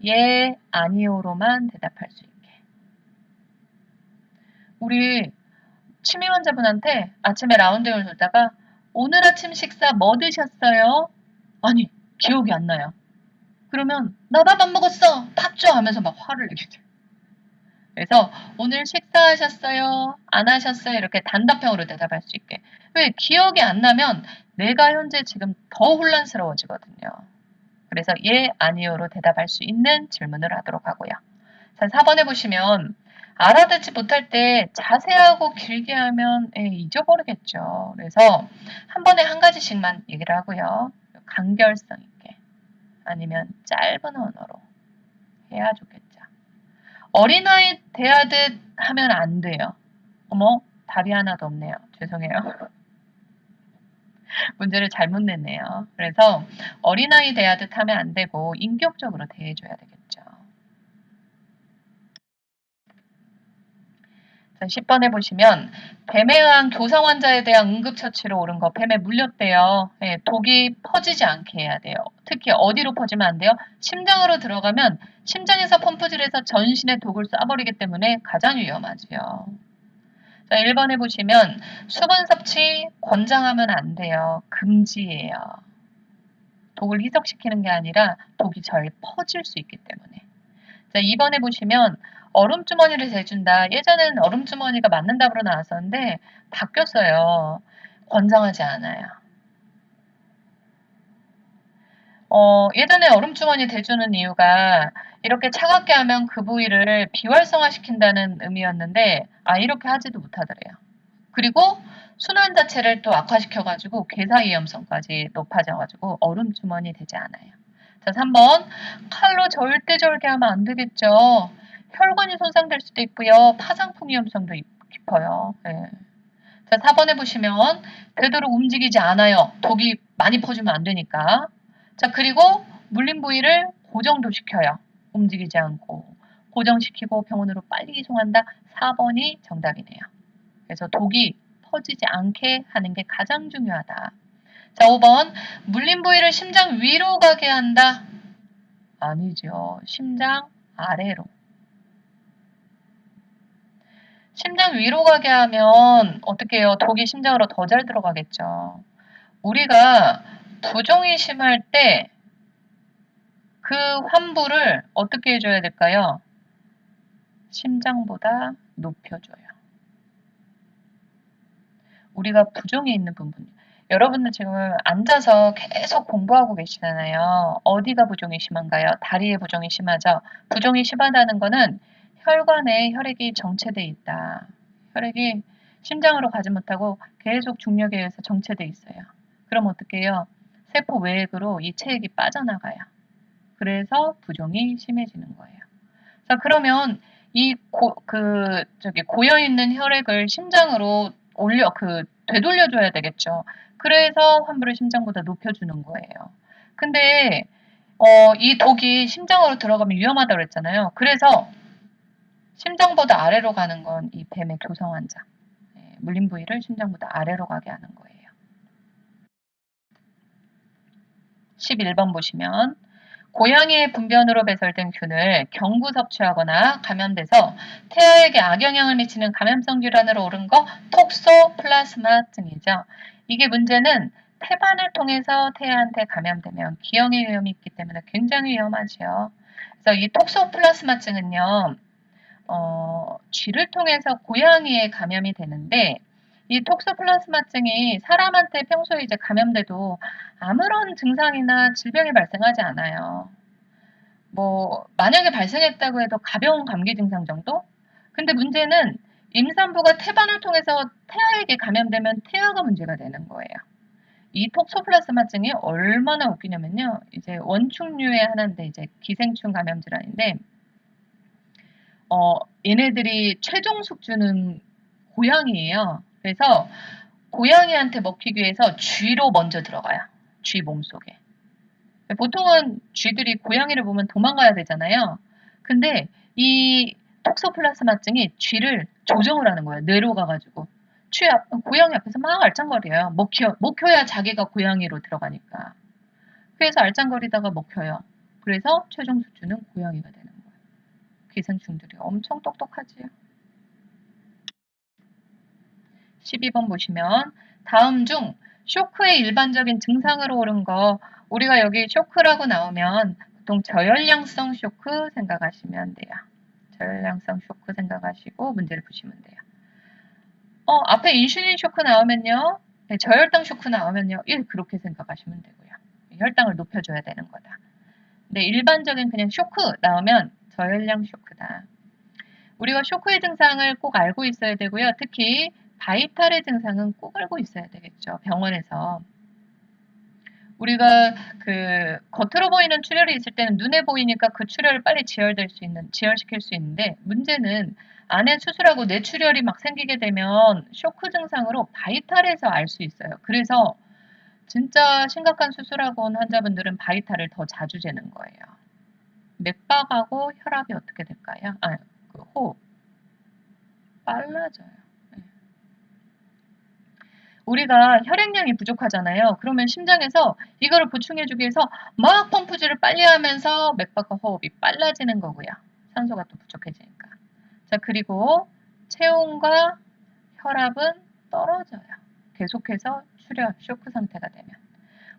예, 아니요로만 대답할 수 있게. 우리 치매 환자분한테 아침에 라운딩을 돌다가 오늘 아침 식사 뭐 드셨어요? 아니, 기억이 안 나요. 그러면 나 밥 안 먹었어. 밥 줘 하면서 막 화를 내게 돼요. 그래서 오늘 식사하셨어요? 안 하셨어요? 이렇게 단답형으로 대답할 수 있게. 왜? 기억이 안 나면 내가 현재 지금 더 혼란스러워지거든요. 그래서 예, 아니요로 대답할 수 있는 질문을 하도록 하고요. 자, 4번에 보시면 알아듣지 못할 때 자세하고 길게 하면 잊어버리겠죠. 그래서 한 번에 한 가지씩만 얘기를 하고요. 간결성 있게 아니면 짧은 언어로 해야 좋겠죠. 어린아이 대하듯 하면 안 돼요. 어머, 답이 하나도 없네요. 죄송해요. 문제를 잘못 냈네요. 그래서 어린아이 대하듯 하면 안 되고 인격적으로 대해줘야 되겠죠. 자, 10번에 보시면 뱀에 의한 교상 환자에 대한 응급처치로 옳은 거 뱀에 물렸대요. 독이 퍼지지 않게 해야 돼요. 특히 어디로 퍼지면 안 돼요? 심장으로 들어가면 심장에서 펌프질해서 전신에 독을 쏴버리기 때문에 가장 위험하지요. 자, 1번에 보시면 수분 섭취 권장하면 안 돼요. 금지예요. 독을 희석시키는 게 아니라 독이 잘 퍼질 수 있기 때문에. 자, 2번에 보시면 얼음주머니를 재준다. 예전에는 얼음주머니가 맞는 답으로 나왔었는데 바뀌었어요. 권장하지 않아요. 예전에 얼음주머니 대주는 이유가 이렇게 차갑게 하면 그 부위를 비활성화시킨다는 의미였는데 이렇게 하지도 못하더래요. 그리고 순환 자체를 또 악화시켜가지고 괴사위험성까지 높아져가지고 얼음주머니 되지 않아요. 자, 3번 칼로 절대 절개하면 안 되겠죠. 혈관이 손상될 수도 있고요. 파상풍 위험성도 깊어요. 네. 자, 4번에 보시면 되도록 움직이지 않아요. 독이 많이 퍼지면 안 되니까. 자, 그리고 물린 부위를 고정도 시켜요. 움직이지 않고. 고정시키고 병원으로 빨리 이송한다. 4번이 정답이네요. 그래서 독이 퍼지지 않게 하는 게 가장 중요하다. 자, 5번. 물린 부위를 심장 위로 가게 한다. 아니죠. 심장 아래로. 심장 위로 가게 하면 어떻게 해요? 독이 심장으로 더 잘 들어가겠죠. 우리가 부종이 심할 때 그 환부를 어떻게 해줘야 될까요? 심장보다 높여줘요. 우리가 부종이 있는 부분. 여러분들 지금 앉아서 계속 공부하고 계시잖아요. 어디가 부종이 심한가요? 다리에 부종이 심하죠? 부종이 심하다는 거는 혈관에 혈액이 정체돼 있다. 혈액이 심장으로 가지 못하고 계속 중력에 의해서 정체돼 있어요. 그럼 어떻게 해요? 세포 외액으로 이 체액이 빠져나가요. 그래서 부종이 심해지는 거예요. 자, 그러면 이 고여 있는 혈액을 심장으로 되돌려줘야 되겠죠. 그래서 환부를 심장보다 높여주는 거예요. 근데, 이 독이 심장으로 들어가면 위험하다고 그랬잖아요. 그래서 심장보다 아래로 가는 건 이 뱀의 교성 환자. 물린 부위를 심장보다 아래로 가게 하는 거예요. 11번 보시면, 고양이의 분변으로 배설된 균을 경구 섭취하거나 감염돼서 태아에게 악영향을 미치는 감염성 질환으로 오른 거 톡소플라스마증이죠. 이게 문제는 태반을 통해서 태아한테 감염되면 기형의 위험이 있기 때문에 굉장히 위험하죠. 그래서 이 톡소플라스마증은요, 쥐를 통해서 고양이에 감염이 되는데 이 톡소플라스마증이 사람한테 평소에 이제 감염돼도 아무런 증상이나 질병이 발생하지 않아요. 뭐 만약에 발생했다고 해도 가벼운 감기 증상 정도? 근데 문제는 임산부가 태반을 통해서 태아에게 감염되면 태아가 문제가 되는 거예요. 이 톡소플라스마증이 얼마나 웃기냐면요. 이제 원충류의 하나인데 이제 기생충 감염 질환인데 얘네들이 최종 숙주는 고양이에요. 그래서 고양이한테 먹히기 위해서 쥐로 먼저 들어가요. 쥐 몸속에. 보통은 쥐들이 고양이를 보면 도망가야 되잖아요. 근데 이 톡소플라스마증이 쥐를 조정을 하는 거예요. 뇌로 가가지고. 고양이 앞에서 막 알짱거려요. 먹혀야 자기가 고양이로 들어가니까. 그래서 알짱거리다가 먹혀요. 그래서 최종 숙주는 고양이가 되는 거예요. 기생충들이 엄청 똑똑하지요. 12번 보시면 다음 중 쇼크의 일반적인 증상으로 오른 거 우리가 여기 쇼크라고 나오면 보통 저혈량성 쇼크 생각하시면 돼요. 저혈량성 쇼크 생각하시고 문제를 푸시면 돼요. 앞에 인슐린 쇼크 나오면요. 네, 저혈당 쇼크 나오면요. 그렇게 생각하시면 되고요. 혈당을 높여줘야 되는 거다. 근데 일반적인 그냥 쇼크 나오면 저혈량 쇼크다. 우리가 쇼크의 증상을 꼭 알고 있어야 되고요. 특히 바이탈의 증상은 꼭 알고 있어야 되겠죠. 병원에서. 우리가 겉으로 보이는 출혈이 있을 때는 눈에 보이니까 그 출혈을 빨리 지혈시킬 수 있는데 문제는 안에 수술하고 뇌출혈이 막 생기게 되면 쇼크 증상으로 바이탈에서 알 수 있어요. 그래서 진짜 심각한 수술하고 온 환자분들은 바이탈을 더 자주 재는 거예요. 맥박하고 혈압이 어떻게 될까요? 호흡. 빨라져요. 네. 우리가 혈액량이 부족하잖아요. 그러면 심장에서 이거를 보충해주기 위해서 막 펌프질을 빨리 하면서 맥박과 호흡이 빨라지는 거고요. 산소가 또 부족해지니까. 자, 그리고 체온과 혈압은 떨어져요. 계속해서 출혈, 쇼크 상태가 되면.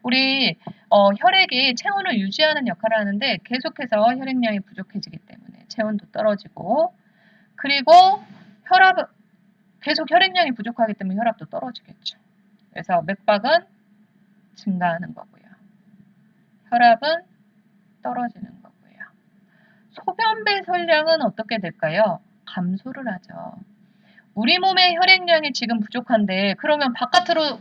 우리 혈액이 체온을 유지하는 역할을 하는데 계속해서 혈액량이 부족해지기 때문에 체온도 떨어지고 그리고 혈압은 계속 혈액량이 부족하기 때문에 혈압도 떨어지겠죠. 그래서 맥박은 증가하는 거고요. 혈압은 떨어지는 거고요. 소변 배설량은 어떻게 될까요? 감소를 하죠. 우리 몸의 혈액량이 지금 부족한데 그러면 바깥으로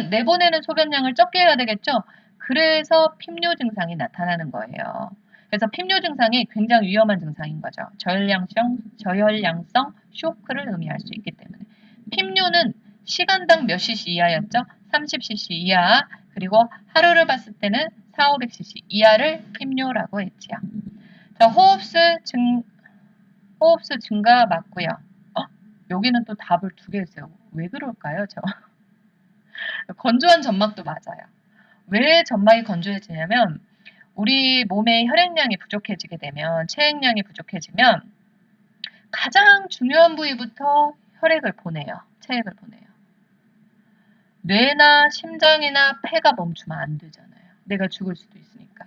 내보내는 소변량을 적게 해야 되겠죠? 그래서 핍뇨 증상이 나타나는 거예요. 그래서 핍뇨 증상이 굉장히 위험한 증상인 거죠. 저혈량성 쇼크를 의미할 수 있기 때문에. 핍뇨는 시간당 몇 cc 이하였죠? 30cc 이하. 그리고 하루를 봤을 때는 4,500cc 이하를 핍뇨라고 했지요. 자, 호흡수 증가 맞고요. 여기는 또 답을 두 개 했어요. 왜 그럴까요, 저? 건조한 점막도 맞아요. 왜 점막이 건조해지냐면 우리 몸의 혈액량이 부족해지게 되면 체액량이 부족해지면 가장 중요한 부위부터 혈액을 보내요. 체액을 보내요. 뇌나 심장이나 폐가 멈추면 안 되잖아요. 내가 죽을 수도 있으니까.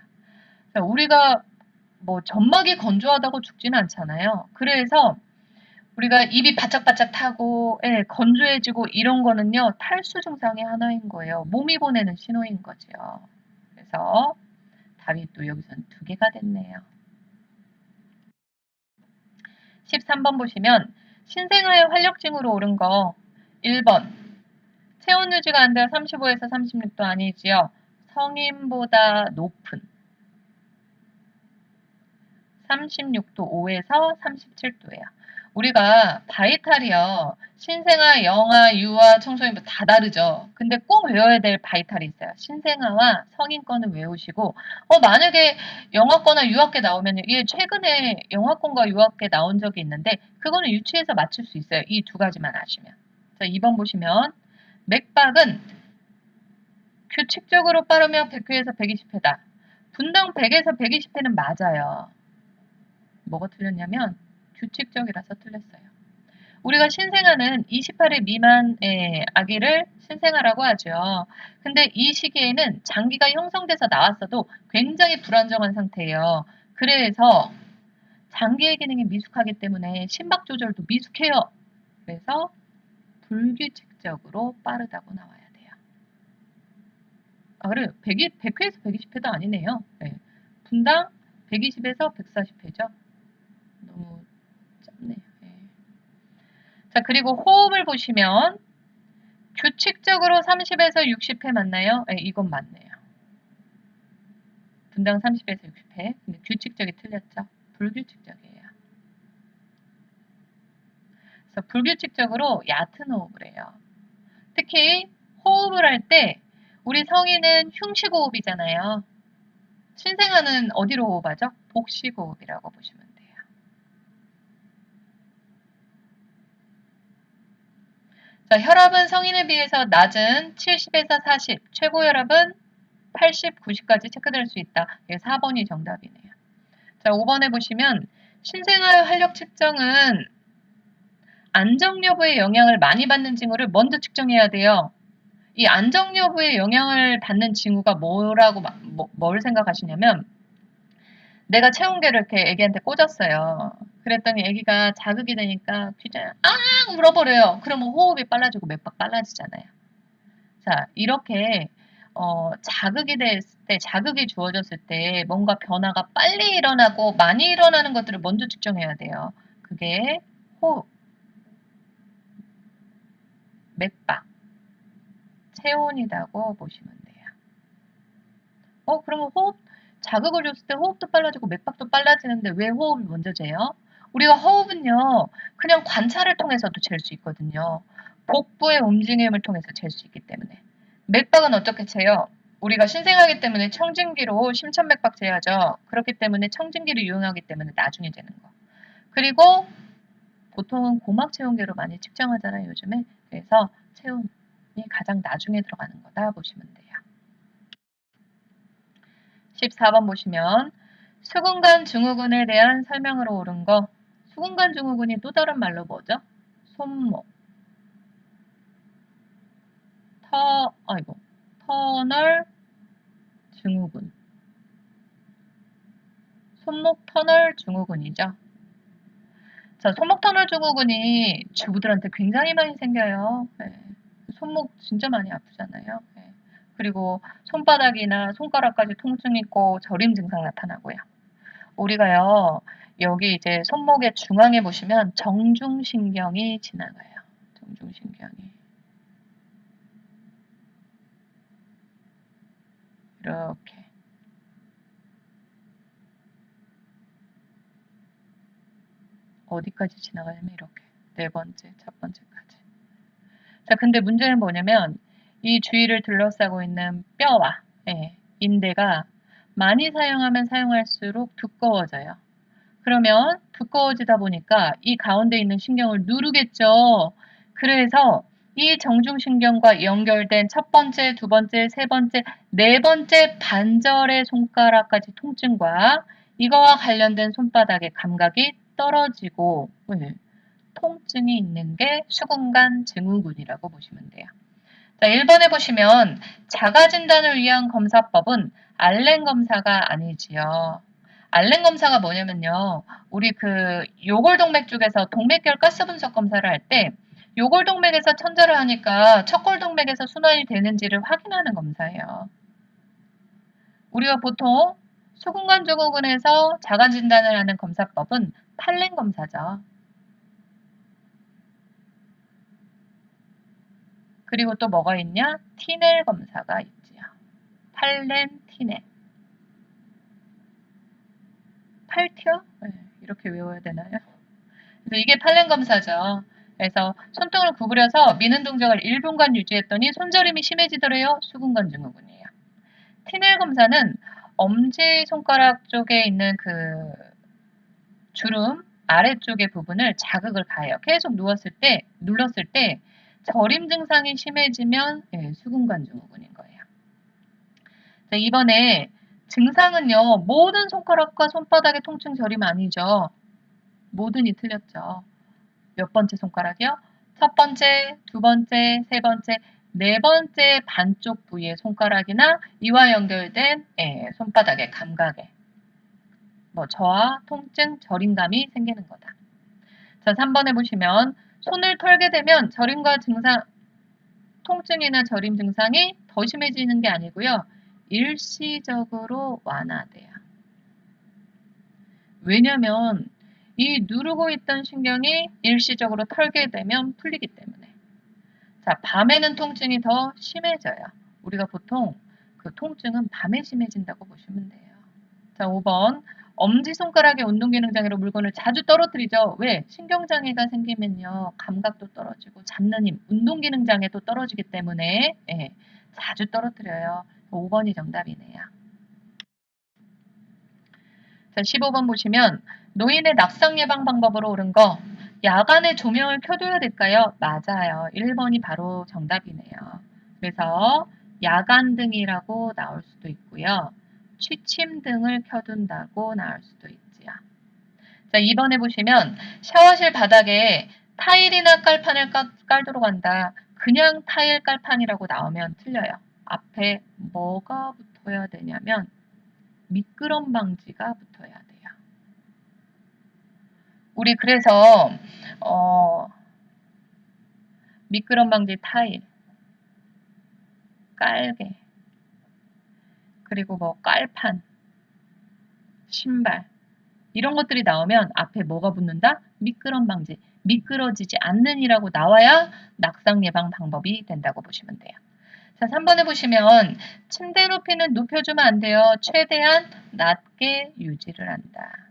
우리가 뭐 점막이 건조하다고 죽지는 않잖아요. 그래서 우리가 입이 바짝바짝 타고 건조해지고 이런 거는요. 탈수 증상의 하나인 거예요. 몸이 보내는 신호인 거죠. 그래서 답이 또 여기서는 2개가 됐네요. 13번 보시면 신생아의 활력증으로 오른 거 1번 체온 유지가 안 돼요. 35에서 36도 아니지요. 성인보다 높은 36도 5에서 37도예요. 우리가 바이탈이요. 신생아, 영아, 유아, 청소년부 다 다르죠. 근데 꼭 외워야 될 바이탈이 있어요. 신생아와 성인 거는 외우시고 만약에 영아과나 유아께 나오면 이게 최근에 영아권과 유아께 나온 적이 있는데 그거는 유치해서 맞출 수 있어요. 이 2가지만 아시면. 자, 2번 보시면 맥박은 규칙적으로 빠르면 100회에서 120회다. 분당 100에서 120회는 맞아요. 뭐가 틀렸냐면 규칙적이라서 틀렸어요. 우리가 신생아는 28회 미만의 아기를 신생아라고 하죠. 근데 이 시기에는 장기가 형성돼서 나왔어도 굉장히 불안정한 상태예요. 그래서 장기의 기능이 미숙하기 때문에 심박 조절도 미숙해요. 그래서 불규칙적으로 빠르다고 나와야 돼요. 그래요. 100회에서 120회도 아니네요. 네. 분당 120에서 140회죠. 너무 짧네요. 네. 자, 그리고 호흡을 보시면 규칙적으로 30에서 60회 맞나요? 네, 이건 맞네요. 분당 30에서 60회. 근데 규칙적이 틀렸죠? 불규칙적이에요. 그래서 불규칙적으로 얕은 호흡을 해요. 특히 호흡을 할 때 우리 성인은 흉식 호흡이잖아요. 신생아는 어디로 호흡하죠? 복식 호흡이라고 보시면 돼요. 자, 혈압은 성인에 비해서 낮은 70에서 40, 최고 혈압은 80, 90까지 체크될 수 있다. 4번이 정답이네요. 자, 5번에 보시면 신생아 활력 측정은 안정 여부의 영향을 많이 받는 징후를 먼저 측정해야 돼요. 이 안정 여부의 영향을 받는 징후가 뭐라고 뭘 생각하시냐면 내가 체온계를 이렇게 애기한테 꽂았어요. 그랬더니 애기가 자극이 되니까 귀잖아 울어버려요. 그러면 호흡이 빨라지고 맥박 빨라지잖아요. 자, 이렇게 자극이 됐을 때, 자극이 주어졌을 때 뭔가 변화가 빨리 일어나고 많이 일어나는 것들을 먼저 측정해야 돼요. 그게 호흡, 맥박, 체온이라고 보시면 돼요. 그러면 호흡, 자극을 줬을 때 호흡도 빨라지고 맥박도 빨라지는데 왜 호흡이 먼저 재요? 우리가 호흡은요, 그냥 관찰을 통해서도 잴 수 있거든요. 복부의 움직임을 통해서 잴 수 있기 때문에. 맥박은 어떻게 재요? 우리가 신생아기 때문에 청진기로 심천맥박 재야죠. 그렇기 때문에 청진기를 이용하기 때문에 나중에 재는 거. 그리고 보통은 고막 체온계로 많이 측정하잖아요, 요즘에. 그래서 체온이 가장 나중에 들어가는 거다 보시면 돼요. 14번 보시면 수근관 증후군에 대한 설명으로 옳은 거. 수근관 증후군이 또 다른 말로 뭐죠? 손목, 터널 증후군. 손목 터널 증후군이죠. 자, 손목 터널 증후군이 주부들한테 굉장히 많이 생겨요. 네. 손목 진짜 많이 아프잖아요. 네. 그리고 손바닥이나 손가락까지 통증 있고 저림 증상 나타나고요. 우리가요, 여기 이제 손목의 중앙에 보시면 정중신경이 지나가요. 정중신경이. 이렇게. 어디까지 지나가냐면 이렇게. 4번째, 첫 번째까지. 자, 근데 문제는 뭐냐면 이 주위를 둘러싸고 있는 뼈와 인대가 많이 사용하면 사용할수록 두꺼워져요. 그러면 두꺼워지다 보니까 이 가운데 있는 신경을 누르겠죠. 그래서 이 정중신경과 연결된 첫 번째, 두 번째, 세 번째, 네 번째 반절의 손가락까지 통증과 이거와 관련된 손바닥의 감각이 떨어지고 통증이 있는 게 수근관 증후군이라고 보시면 돼요. 자, 1번에 보시면 자가진단을 위한 검사법은 알렌 검사가 아니지요. 알렌 검사가 뭐냐면요. 우리 그 요골동맥 쪽에서 동맥결 가스 분석 검사를 할 때 요골동맥에서 천절을 하니까 척골동맥에서 순환이 되는지를 확인하는 검사예요. 우리가 보통 수근관 증후군에서 자가진단을 하는 검사법은 팔렌 검사죠. 그리고 또 뭐가 있냐? 티넬 검사가 있지요. 팔렌, 티넬. 팔티어? 네, 이렇게 외워야 되나요? 그래서 이게 팔렌 검사죠. 그래서 손등을 구부려서 미는 동작을 1분간 유지했더니 손저림이 심해지더래요. 수근관 증후군이에요. 티넬 검사는 엄지손가락 쪽에 있는 그 주름 아래쪽의 부분을 자극을 가해요. 계속 눌렀을 때 저림 증상이 심해지면 수근관 증후군인 거예요. 자, 이번에 증상은요. 모든 손가락과 손바닥의 통증 저림 아니죠. 모든이 틀렸죠. 몇 번째 손가락이요? 첫 번째, 두 번째, 세 번째, 네 번째 반쪽 부위의 손가락이나 이와 연결된 손바닥의 감각에 저하, 통증, 저림감이 생기는 거다. 자, 3번에 보시면 손을 털게 되면 저림과 증상, 통증이나 저림 증상이 더 심해지는 게 아니고요. 일시적으로 완화돼요. 왜냐면 이 누르고 있던 신경이 일시적으로 털게 되면 풀리기 때문에. 자, 밤에는 통증이 더 심해져요. 우리가 보통 그 통증은 밤에 심해진다고 보시면 돼요. 자, 5번. 엄지손가락의 운동기능장애로 물건을 자주 떨어뜨리죠. 왜? 신경장애가 생기면요. 감각도 떨어지고 잡는 힘, 운동기능장애도 떨어지기 때문에 자주 떨어뜨려요. 5번이 정답이네요. 자, 15번 보시면 노인의 낙상 예방 방법으로 옳은 거 야간에 조명을 켜둬야 될까요? 맞아요. 1번이 바로 정답이네요. 그래서 야간등이라고 나올 수도 있고요. 취침등을 켜둔다고 나올 수도 있지요. 자, 2번에 보시면 샤워실 바닥에 타일이나 깔판을 깔도록 한다. 그냥 타일 깔판이라고 나오면 틀려요. 앞에 뭐가 붙어야 되냐면 미끄럼 방지가 붙어야 돼요. 우리 그래서 미끄럼 방지 타일, 깔개, 그리고 깔판, 신발 이런 것들이 나오면 앞에 뭐가 붙는다? 미끄럼 방지, 미끄러지지 않는이라고 나와야 낙상 예방 방법이 된다고 보시면 돼요. 자, 3번에 보시면 침대 높이는 높여주면 안 돼요. 최대한 낮게 유지를 한다.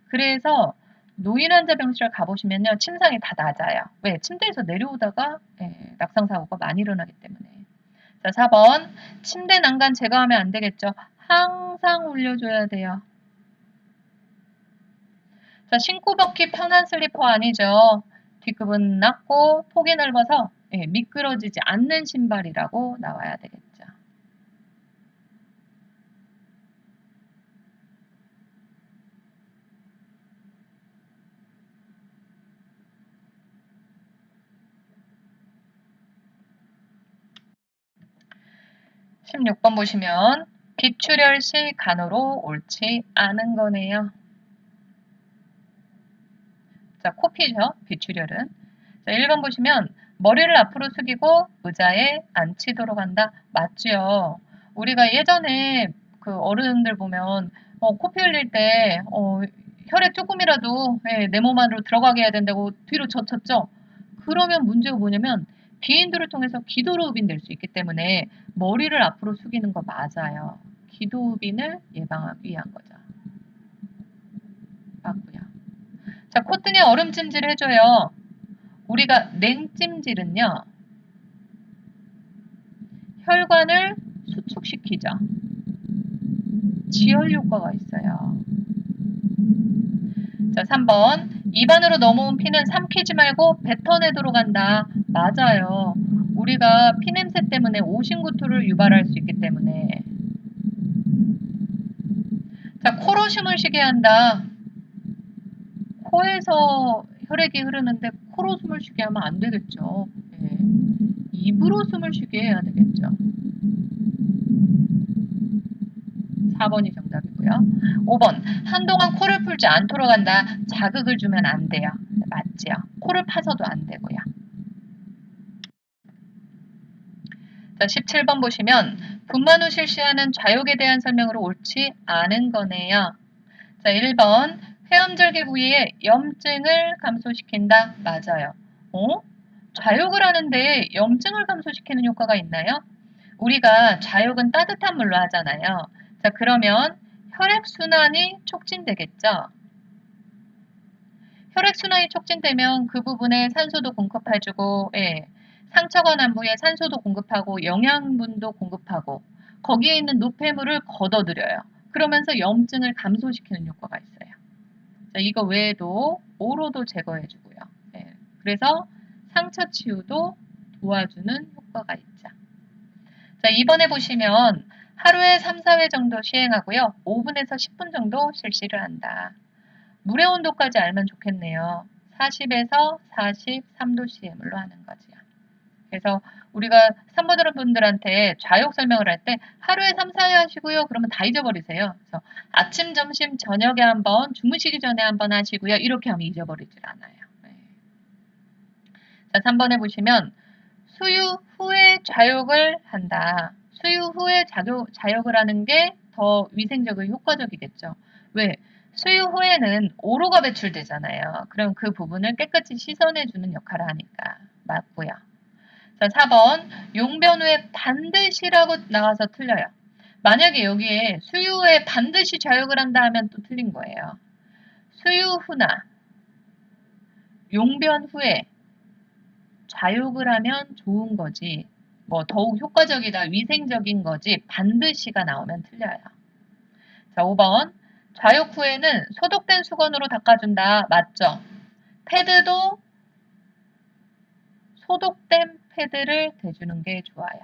그래서 노인 환자 병실을 가보시면요. 침상이 다 낮아요. 왜? 침대에서 내려오다가 낙상 사고가 많이 일어나기 때문에. 자, 4번. 침대 난간 제거하면 안 되겠죠. 항상 올려줘야 돼요. 자, 신고 벗기 편한 슬리퍼 아니죠. 뒷급은 낮고 폭이 넓어서 미끄러지지 않는 신발이라고 나와야 되겠죠. 16번 보시면 비출혈 시 간호로 옳지 않은 거네요. 자, 코피죠. 비출혈은. 자, 1번 보시면 머리를 앞으로 숙이고 의자에 앉히도록 한다. 맞지요. 우리가 예전에 그 어른들 보면 코피 흘릴 때 혈액 조금이라도 내 몸 안으로 들어가게 해야 된다고 뒤로 젖혔죠. 그러면 문제가 뭐냐면 비인두를 통해서 기도로흡인 될 수 있기 때문에 머리를 앞으로 숙이는 거 맞아요. 기도흡인을 예방하기 위한 거죠. 맞고요. 자, 콧등에 얼음찜질 해줘요. 우리가 냉찜질은요. 혈관을 수축시키죠. 지혈 효과가 있어요. 자, 3번. 입안으로 넘어온 피는 삼키지 말고 뱉어내도록 한다. 맞아요. 우리가 피냄새 때문에 오신구토를 유발할 수 있기 때문에. 자, 코로 숨을 쉬게 한다. 코에서 혈액이 흐르는데 코로 숨을 쉬게 하면 안 되겠죠. 예. 입으로 숨을 쉬게 해야 되겠죠. 4번이 정답이고요. 5번. 한동안 코를 풀지 않도록 한다. 자극을 주면 안 돼요. 맞지요. 코를 파서도 안 되고요. 자, 17번 보시면 분만 후 실시하는 좌욕에 대한 설명으로 옳지 않은 거네요. 자, 1번. 회음절개 부위에 염증을 감소시킨다. 맞아요. 좌욕을 하는데 염증을 감소시키는 효과가 있나요? 우리가 좌욕은 따뜻한 물로 하잖아요. 자, 그러면 혈액순환이 촉진되겠죠? 혈액순환이 촉진되면 그 부분에 산소도 공급해주고, 예, 상처가 난 부위에 산소도 공급하고 영양분도 공급하고 거기에 있는 노폐물을 걷어들여요. 그러면서 염증을 감소시키는 효과가 있어요. 자, 이거 외에도 오로도 제거해주고요. 예, 그래서 상처 치유도 도와주는 효과가 있죠. 자, 이번에 보시면 하루에 3, 4회 정도 시행하고요. 5분에서 10분 정도 실시를 한다. 물의 온도까지 알면 좋겠네요. 40에서 43도CM으로 하는 거지요. 그래서 우리가 3번 분들한테 좌욕 설명을 할 때 하루에 3, 4회 하시고요. 그러면 다 잊어버리세요. 그래서 아침, 점심, 저녁에 한번, 주무시기 전에 한번 하시고요. 이렇게 하면 잊어버리질 않아요. 네. 자, 3번에 보시면 수유 후에 좌욕을 한다. 수유 후에 좌욕을 하는 게 더 위생적이고 효과적이겠죠. 왜? 수유 후에는 오로가 배출되잖아요. 그럼 그 부분을 깨끗이 씻어내주는 역할을 하니까. 맞고요. 자, 4번. 용변 후에 반드시라고 나와서 틀려요. 만약에 여기에 수유 후에 반드시 좌욕을 한다 하면 또 틀린 거예요. 수유 후나 용변 후에 좌욕을 하면 좋은 거지. 뭐 더욱 효과적이다, 위생적인 거지 반드시가 나오면 틀려요. 자, 5번. 좌욕 후에는 소독된 수건으로 닦아준다. 맞죠? 패드도 소독된 패드를 대주는 게 좋아요.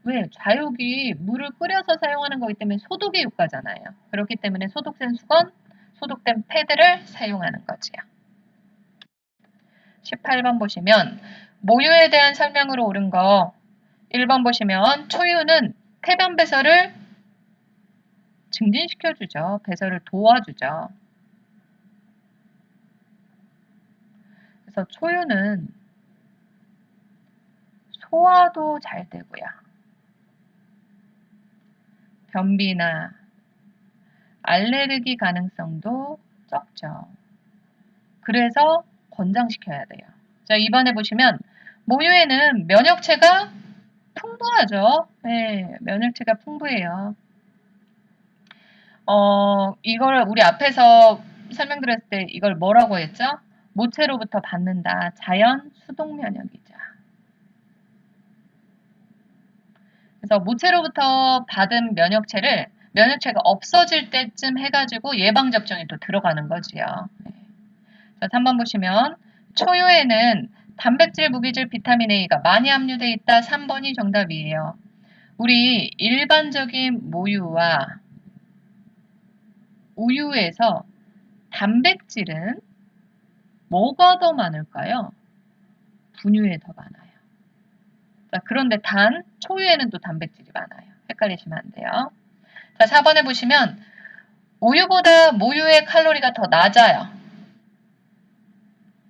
왜? 좌욕이 물을 끓여서 사용하는 거기 때문에 소독의 효과잖아요. 그렇기 때문에 소독된 수건, 소독된 패드를 사용하는 거지요. 18번 보시면 모유에 대한 설명으로 옳은 거 1번 보시면 초유는 태변 배설을 증진시켜주죠. 배설을 도와주죠. 그래서 초유는 소화도 잘 되고요. 변비나 알레르기 가능성도 적죠. 그래서 권장시켜야 돼요. 자, 2번에 보시면 모유에는 면역체가 풍부하죠. 네, 면역체가 풍부해요. 이걸 우리 앞에서 설명드렸을 때 이걸 뭐라고 했죠? 모체로부터 받는다. 자연 수동 면역이죠. 그래서 모체로부터 받은 면역체가 없어질 때쯤 해가지고 예방접종이 또 들어가는 거지요. 네. 자, 3번 보시면 초유에는 단백질, 무기질, 비타민 A가 많이 함유되어 있다. 3번이 정답이에요. 우리 일반적인 모유와 우유에서 단백질은 뭐가 더 많을까요? 분유에 더 많아요. 자, 그런데 단 초유에는 또 단백질이 많아요. 헷갈리시면 안 돼요. 자, 4번에 보시면 우유보다 모유의 칼로리가 더 낮아요.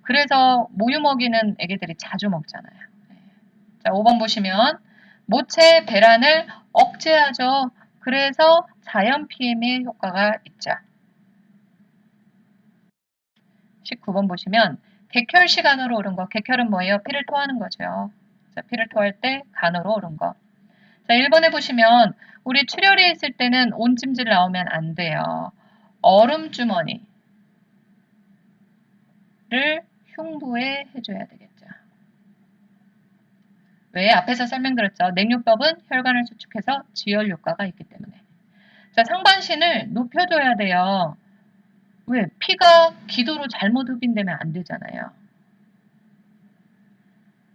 그래서 모유 먹이는 애기들이 자주 먹잖아요. 자, 5번 보시면 모체 배란을 억제하죠. 그래서 자연 PM의 효과가 있죠. 19번 보시면 객혈 시간으로 오른 거. 객혈은 뭐예요? 피를 토하는 거죠. 자, 피를 토할 때 간으로 오른 거. 자, 1번에 보시면 우리 출혈이 있을 때는 온찜질 나오면 안 돼요. 얼음 주머니를 흉부에 해줘야 되겠죠. 왜? 앞에서 설명드렸죠. 냉요법은 혈관을 수축해서 지혈 효과가 있기 때문에. 자, 상반신을 높여줘야 돼요. 왜? 피가 기도로 잘못 흡인되면 안 되잖아요.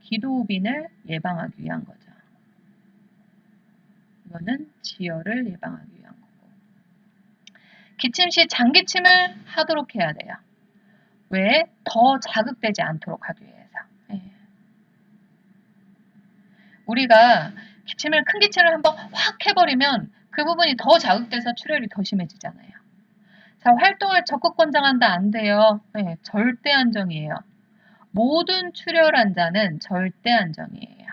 기도 흡인을 예방하기 위한 거죠. 이거는 지혈을 예방하기 위한 거고. 기침 시 장기침을 하도록 해야 돼요. 왜? 더 자극되지 않도록 하기 위해서. 예. 우리가 기침을 큰 기침을 한번 확 해버리면 그 부분이 더 자극돼서 출혈이 더 심해지잖아요. 자, 활동을 적극 권장한다 안 돼요. 네, 절대 안정이에요. 모든 출혈 환자는 절대 안정이에요.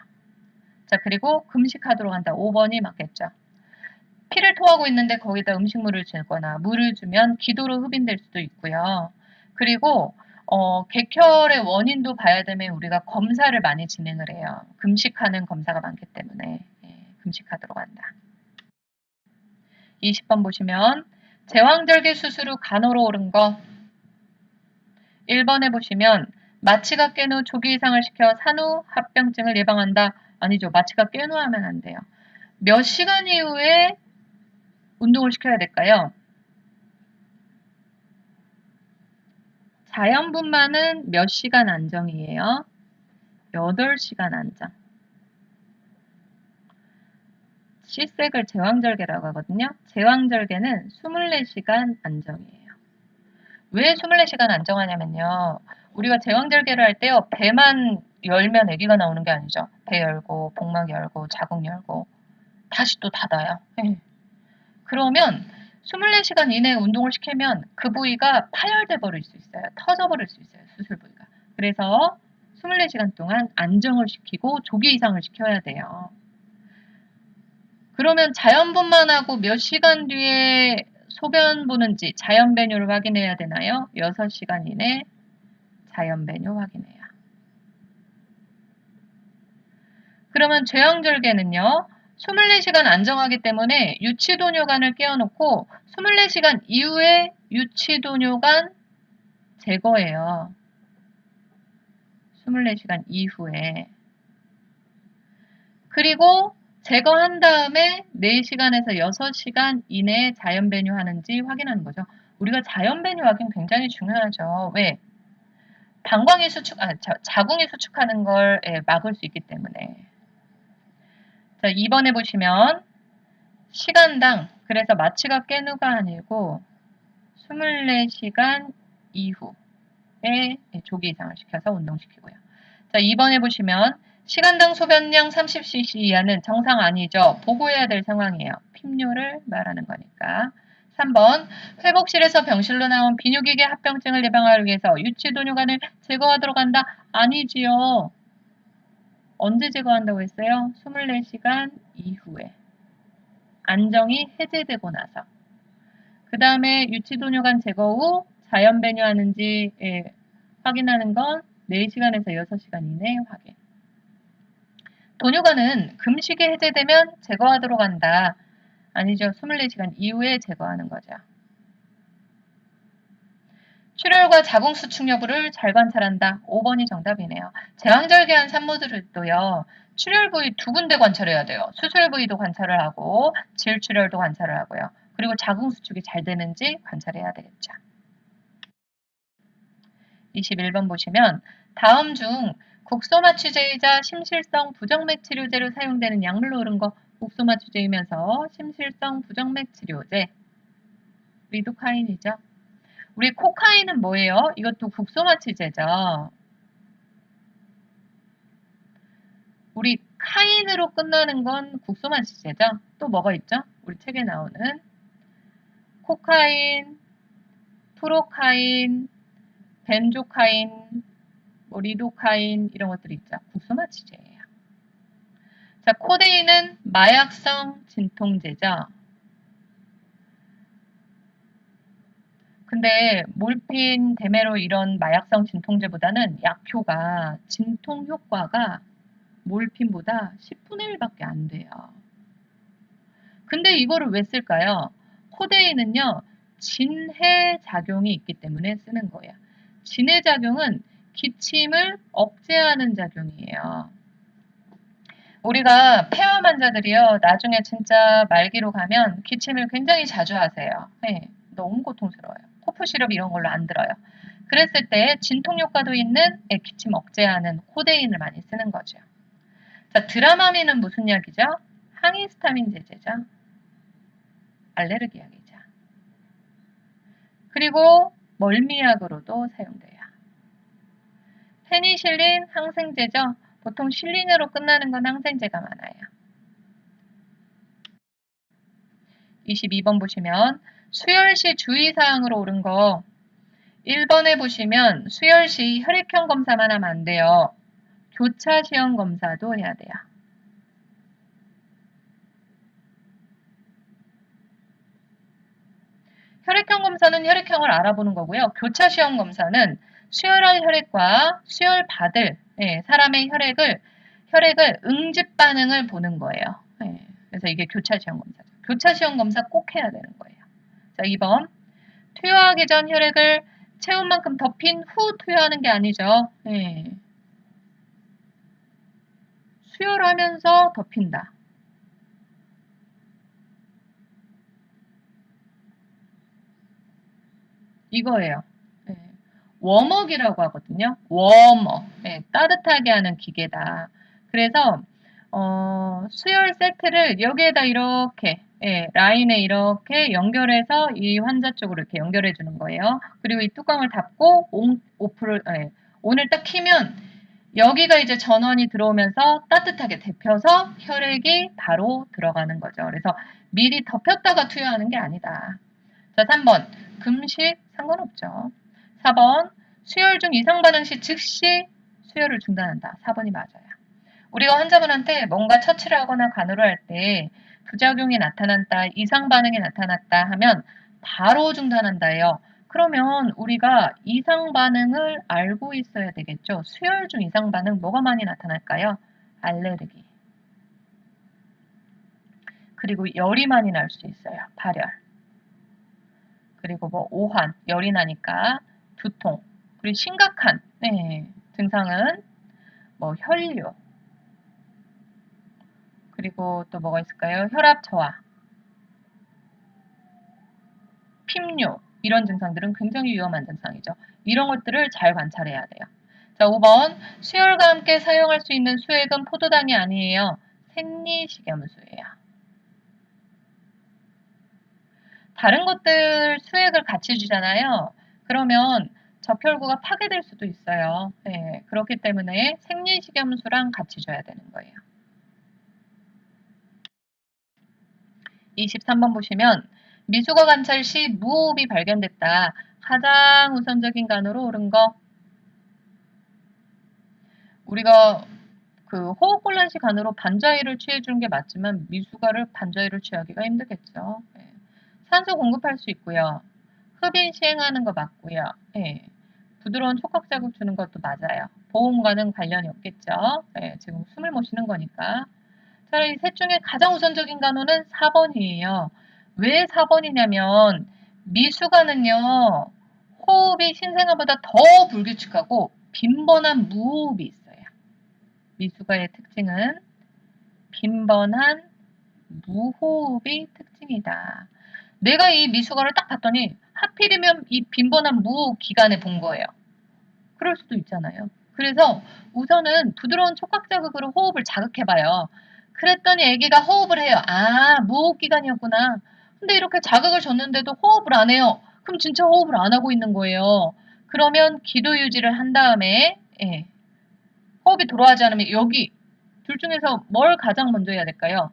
자, 그리고 금식하도록 한다. 5번이 맞겠죠. 피를 토하고 있는데 거기다 음식물을 주거나 물을 주면 기도로 흡인될 수도 있고요. 그리고 객혈의 원인도 봐야 되면 우리가 검사를 많이 진행을 해요. 금식하는 검사가 많기 때문에 금식하도록 한다. 20번 보시면 제왕절개 수술 후 간호로 오른 거 1번에 보시면 마취가 깬 후 조기 이상을 시켜 산후 합병증을 예방한다. 아니죠. 마취가 깬 후 하면 안 돼요. 몇 시간 이후에 운동을 시켜야 될까요? 자연분만은 몇 시간 안정이에요? 8시간 안정. C색을 제왕절개라고 하거든요. 제왕절개는 24시간 안정이에요. 왜 24시간 안정하냐면요. 우리가 제왕절개를 할 때요. 배만 열면 아기가 나오는 게 아니죠. 배 열고 복막 열고 자궁 열고 다시 또 닫아요. 그러면 24시간 이내에 운동을 시키면 그 부위가 파열돼 버릴 수 있어요. 터져 버릴 수 있어요. 수술 부위가. 그래서 24시간 동안 안정을 시키고 조기 이상을 시켜야 돼요. 그러면 자연분만하고 몇 시간 뒤에 소변 보는지 자연 배뇨를 확인해야 되나요? 6시간 이내 자연 배뇨 확인해요. 그러면 제왕절개는요. 24시간 안정하기 때문에 유치도뇨관을 깨워놓고 24시간 이후에 유치도뇨관 제거해요. 24시간 이후에. 그리고 제거한 다음에 4시간에서 6시간 이내에 자연 배뇨하는지 확인하는 거죠. 우리가 자연 배뇨 확인 굉장히 중요하죠. 왜? 방광이 자궁이 수축하는 걸 막을 수 있기 때문에. 자, 2번에 보시면 시간당, 그래서 마취가 깬 후가 아니고 24시간 이후에 조기 이상을 시켜서 운동시키고요. 자, 2번에 보시면 시간당 소변량 30cc 이하는 정상 아니죠. 보고해야 될 상황이에요. 핍뇨를 말하는 거니까. 3번 회복실에서 병실로 나온 비뇨기계 합병증을 예방하기 위해서 유치도뇨관을 제거하도록 한다. 아니지요. 언제 제거한다고 했어요? 24시간 이후에. 안정이 해제되고 나서. 그 다음에 유치도뇨관 제거 후 자연 배뇨하는지 확인하는 건 4시간에서 6시간 이내 확인. 도뇨관은 금식이 해제되면 제거하도록 한다. 아니죠. 24시간 이후에 제거하는 거죠. 출혈과 자궁 수축 여부를 잘 관찰한다. 5번이 정답이네요. 제왕절개한 산모들도요. 출혈 부위 2군데 관찰해야 돼요. 수술 부위도 관찰을 하고 질출혈도 관찰을 하고요. 그리고 자궁 수축이 잘 되는지 관찰해야 되겠죠. 21번 보시면 다음 중 국소마취제이자 심실성 부정맥 치료제로 사용되는 약물로 오른 거 국소마취제이면서 심실성 부정맥 치료제 리도카인이죠. 우리 코카인은 뭐예요? 이것도 국소마취제죠. 우리 카인으로 끝나는 건 국소마취제죠. 또 뭐가 있죠? 우리 책에 나오는 코카인, 프로카인, 벤조카인, 리도카인 이런 것들이 있죠. 국소마취제예요. 자, 코데인은 마약성 진통제죠. 근데 몰핀, 데메로 이런 마약성 진통제보다는 약효가 진통 효과가 몰핀보다 10분의 1밖에 안 돼요. 근데 이거를 왜 쓸까요? 코데인은요. 진해 작용이 있기 때문에 쓰는 거예요. 진해 작용은 기침을 억제하는 작용이에요. 우리가 폐암 환자들이요. 나중에 진짜 말기로 가면 기침을 굉장히 자주 하세요. 네, 너무 고통스러워요. 코프 시럽 이런 걸로 안 들어요. 그랬을 때 진통 효과도 있는 기침 억제하는 코데인을 많이 쓰는 거죠. 자, 드라마민은 무슨 약이죠? 항히스타민 제제죠. 알레르기 약이죠. 그리고 멀미약으로도 사용돼요. 페니실린 항생제죠. 보통 실린으로 끝나는 건 항생제가 많아요. 22번 보시면 수혈 시 주의사항으로 옳은 거 1번에 보시면 수혈 시 혈액형 검사만 하면 안 돼요. 교차 시험 검사도 해야 돼요. 혈액형 검사는 혈액형을 알아보는 거고요. 교차 시험 검사는 수혈할 혈액과 수혈받을 사람의 혈액을 응집 반응을 보는 거예요. 그래서 이게 교차 시험 검사죠. 교차 시험 검사 꼭 해야 되는 거예요. 자, 2번. 투여하기 전 혈액을 채운 만큼 덮인 후 투여하는 게 아니죠. 수혈하면서 덮인다. 이거예요. 웜웍이라고 하거든요. 웜워. 따뜻하게 하는 기계다. 그래서 수혈 세트를 여기에다 이렇게 라인에 이렇게 연결해서 이 환자 쪽으로 이렇게 연결해 주는 거예요. 그리고 이 뚜껑을 닫고 온을 딱 키면 여기가 이제 전원이 들어오면서 따뜻하게 데펴서 혈액이 바로 들어가는 거죠. 그래서 미리 덮였다가 투여하는 게 아니다. 자, 3번. 금식 상관없죠. 4번. 수혈 중 이상 반응 시 즉시 수혈을 중단한다. 4번이 맞아요. 우리가 환자분한테 뭔가 처치를 하거나 간호를 할 때 부작용이 나타났다, 이상 반응이 나타났다 하면 바로 중단한다예요. 그러면 우리가 이상 반응을 알고 있어야 되겠죠. 수혈 중 이상 반응 뭐가 많이 나타날까요? 알레르기. 그리고 열이 많이 날 수 있어요. 발열. 그리고 뭐 오한, 열이 나니까 두통. 그리고 심각한 증상은 뭐 혈류. 그리고 또 뭐가 있을까요? 혈압 저하. 핍류. 이런 증상들은 굉장히 위험한 증상이죠. 이런 것들을 잘 관찰해야 돼요. 자, 5번. 수혈과 함께 사용할 수 있는 수액은 포도당이 아니에요. 생리식염수예요. 다른 것들 수액을 같이 주잖아요. 그러면 적혈구가 파괴될 수도 있어요. 그렇기 때문에 생리식염수랑 같이 줘야 되는 거예요. 23번 보시면 미수거 관찰 시 무호흡이 발견됐다. 가장 우선적인 간호로 옳은 거. 우리가 그 호흡곤란 시 간호로 반자위를 취해주는 게 맞지만 미수가를 반자위를 취하기가 힘들겠죠. 산소 공급할 수 있고요. 흡인 시행하는 거 맞고요. 부드러운 촉각 자극 주는 것도 맞아요. 보험과는 관련이 없겠죠. 지금 숨을 못 쉬는 거니까. 자, 이 셋 중에 가장 우선적인 간호는 4번이에요. 왜 4번이냐면 미수가는요. 호흡이 신생아보다 더 불규칙하고 빈번한 무호흡이 있어요. 미수가의 특징은 빈번한 무호흡이 특징이다. 내가 이 미수가를 딱 봤더니 하필이면 이 빈번한 무호흡 기간에 본 거예요. 그럴 수도 있잖아요. 그래서 우선은 부드러운 촉각 자극으로 호흡을 자극해봐요. 그랬더니 아기가 호흡을 해요. 아, 무호흡 기간이었구나. 근데 이렇게 자극을 줬는데도 호흡을 안 해요. 그럼 진짜 호흡을 안 하고 있는 거예요. 그러면 기도 유지를 한 다음에 호흡이 돌아가지 않으면 여기 둘 중에서 뭘 가장 먼저 해야 될까요?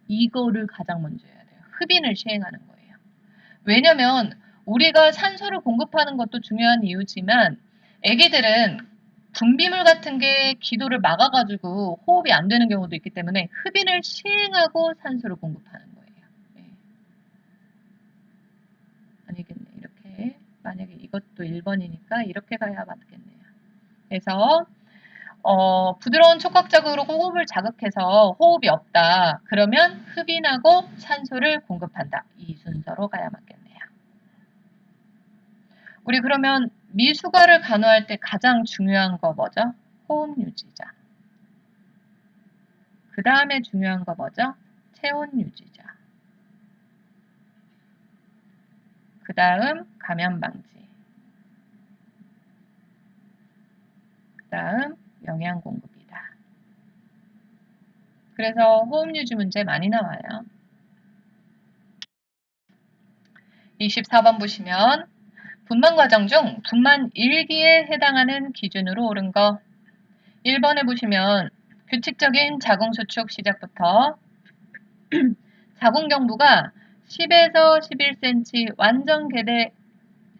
이거를 가장 먼저 해야 돼요. 흡인을 시행하는 거예요. 왜냐면 우리가 산소를 공급하는 것도 중요한 이유지만 아기들은 분비물 같은 게 기도를 막아가지고 호흡이 안 되는 경우도 있기 때문에 흡인을 시행하고 산소를 공급하는 거예요. 아니겠네. 이렇게 만약에 이것도 1번이니까 이렇게 가야 맞겠네요. 그래서 부드러운 촉각 자극으로 호흡을 자극해서 호흡이 없다. 그러면 흡인하고 산소를 공급한다. 이 순서로 가야 맞겠네요. 우리 그러면 미수가를 간호할 때 가장 중요한 거 뭐죠? 호흡 유지죠. 그 다음에 중요한 거 뭐죠? 체온 유지죠. 그 다음 감염 방지. 그 다음 영양 공급이다. 그래서 호흡 유지 문제 많이 나와요. 24번 보시면 분만 과정 중 분만 1기에 해당하는 기준으로 옳은 거. 1번에 보시면 규칙적인 자궁 수축 시작부터 자궁 경부가 10에서 11cm 완전 개대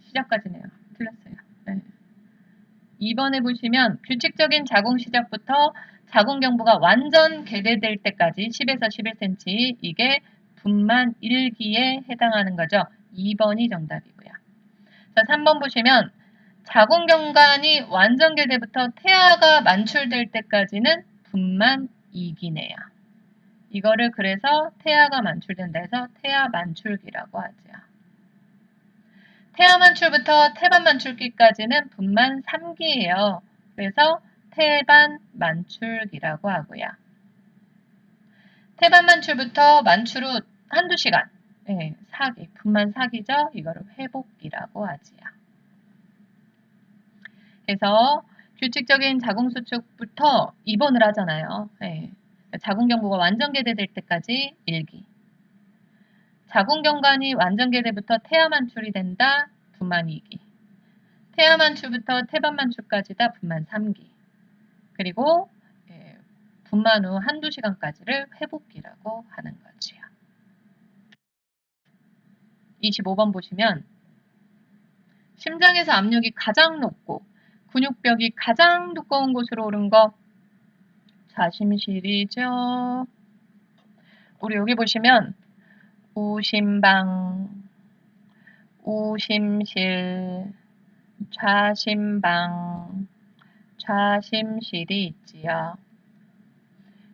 시작까지네요. 틀렸어요. 네. 2번에 보시면 규칙적인 자궁 시작부터 자궁 경부가 완전 개대될 때까지 10에서 11cm 이게 분만 1기에 해당하는 거죠. 2번이 정답이고요. 자, 3번 보시면 자궁 경관이 완전 개대부터 태아가 만출될 때까지는 분만 2기네요. 이거를 그래서 태아가 만출된다 해서 태아 만출기라고 하죠. 태아 만출부터 태반 만출기까지는 분만 3기예요. 그래서 태반 만출기라고 하고요. 태반 만출부터 만출 후 한두 시간, 네, 4기, 분만 4기죠. 이거를 회복기라고 하지요. 그래서 규칙적인 자궁 수축부터 입원을 하잖아요. 네. 자궁 경부가 완전 개대될 때까지 1기. 자궁 경관이 완전 개대부터 태아 만출이 된다. 분만 2기. 태아 만출부터 태반 만출까지다. 분만 3기. 그리고 분만 후 한두 시간까지를 회복기라고 하는 거지요. 25번 보시면 심장에서 압력이 가장 높고 근육벽이 가장 두꺼운 곳으로 오른 거 좌심실이죠. 우리 여기 보시면 우심방, 우심실, 좌심방, 좌심실이 있지요.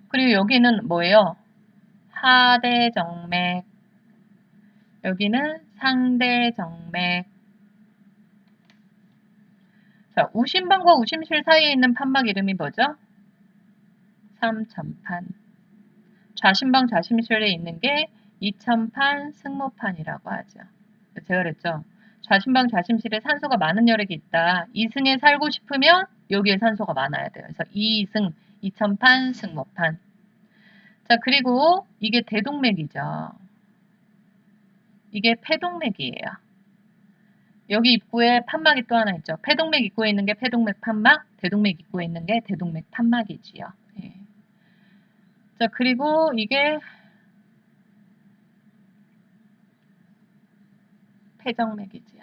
그리고 여기는 뭐예요? 하대정맥, 여기는 상대정맥. 자, 우심방과 우심실 사이에 있는 판막 이름이 뭐죠? 삼천판. 좌심방, 좌심실에 있는 게 이천판, 승모판이라고 하죠. 제가 그랬죠. 좌심방, 좌심실에 산소가 많은 혈액이 있다. 이승에 살고 싶으면 여기에 산소가 많아야 돼요. 그래서 이승, 이천판, 승모판. 자, 그리고 이게 대동맥이죠. 이게 폐동맥이에요. 여기 입구에 판막이 또 하나 있죠. 폐동맥 입구에 있는 게 폐동맥 판막, 대동맥 입구에 있는 게 대동맥 판막이지요. 예. 자, 그리고 이게 폐정맥이지요.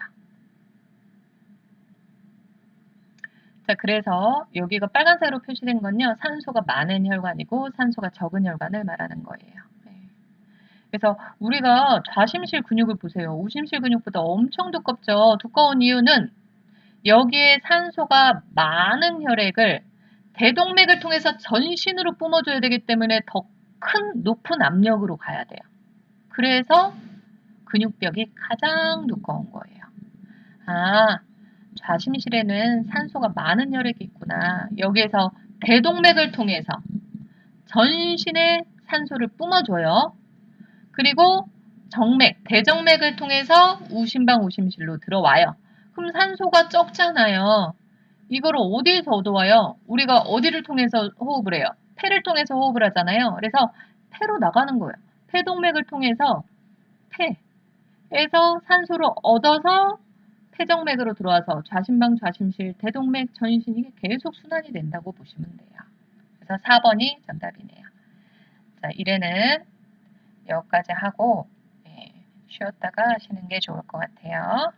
자, 그래서 여기가 빨간색으로 표시된 건요. 산소가 많은 혈관이고 산소가 적은 혈관을 말하는 거예요. 예. 그래서 우리가 좌심실 근육을 보세요. 우심실 근육보다 엄청 두껍죠. 두꺼운 이유는 여기에 산소가 많은 혈액을 대동맥을 통해서 전신으로 뿜어줘야 되기 때문에 더 큰 높은 압력으로 가야 돼요. 그래서 근육벽이 가장 두꺼운 거예요. 아, 좌심실에는 산소가 많은 혈액이 있구나. 여기에서 대동맥을 통해서 전신에 산소를 뿜어줘요. 그리고 정맥, 대정맥을 통해서 우심방, 우심실로 들어와요. 그럼 산소가 적잖아요. 이거를 어디에서 얻어와요? 우리가 어디를 통해서 호흡을 해요? 폐를 통해서 호흡을 하잖아요. 그래서 폐로 나가는 거예요. 폐동맥을 통해서 폐에서 산소를 얻어서 폐정맥으로 들어와서 좌심방, 좌심실, 대동맥, 전신 이게 계속 순환이 된다고 보시면 돼요. 그래서 4번이 정답이네요. 자, 1회는 여기까지 하고 쉬었다가 하시는 게 좋을 것 같아요.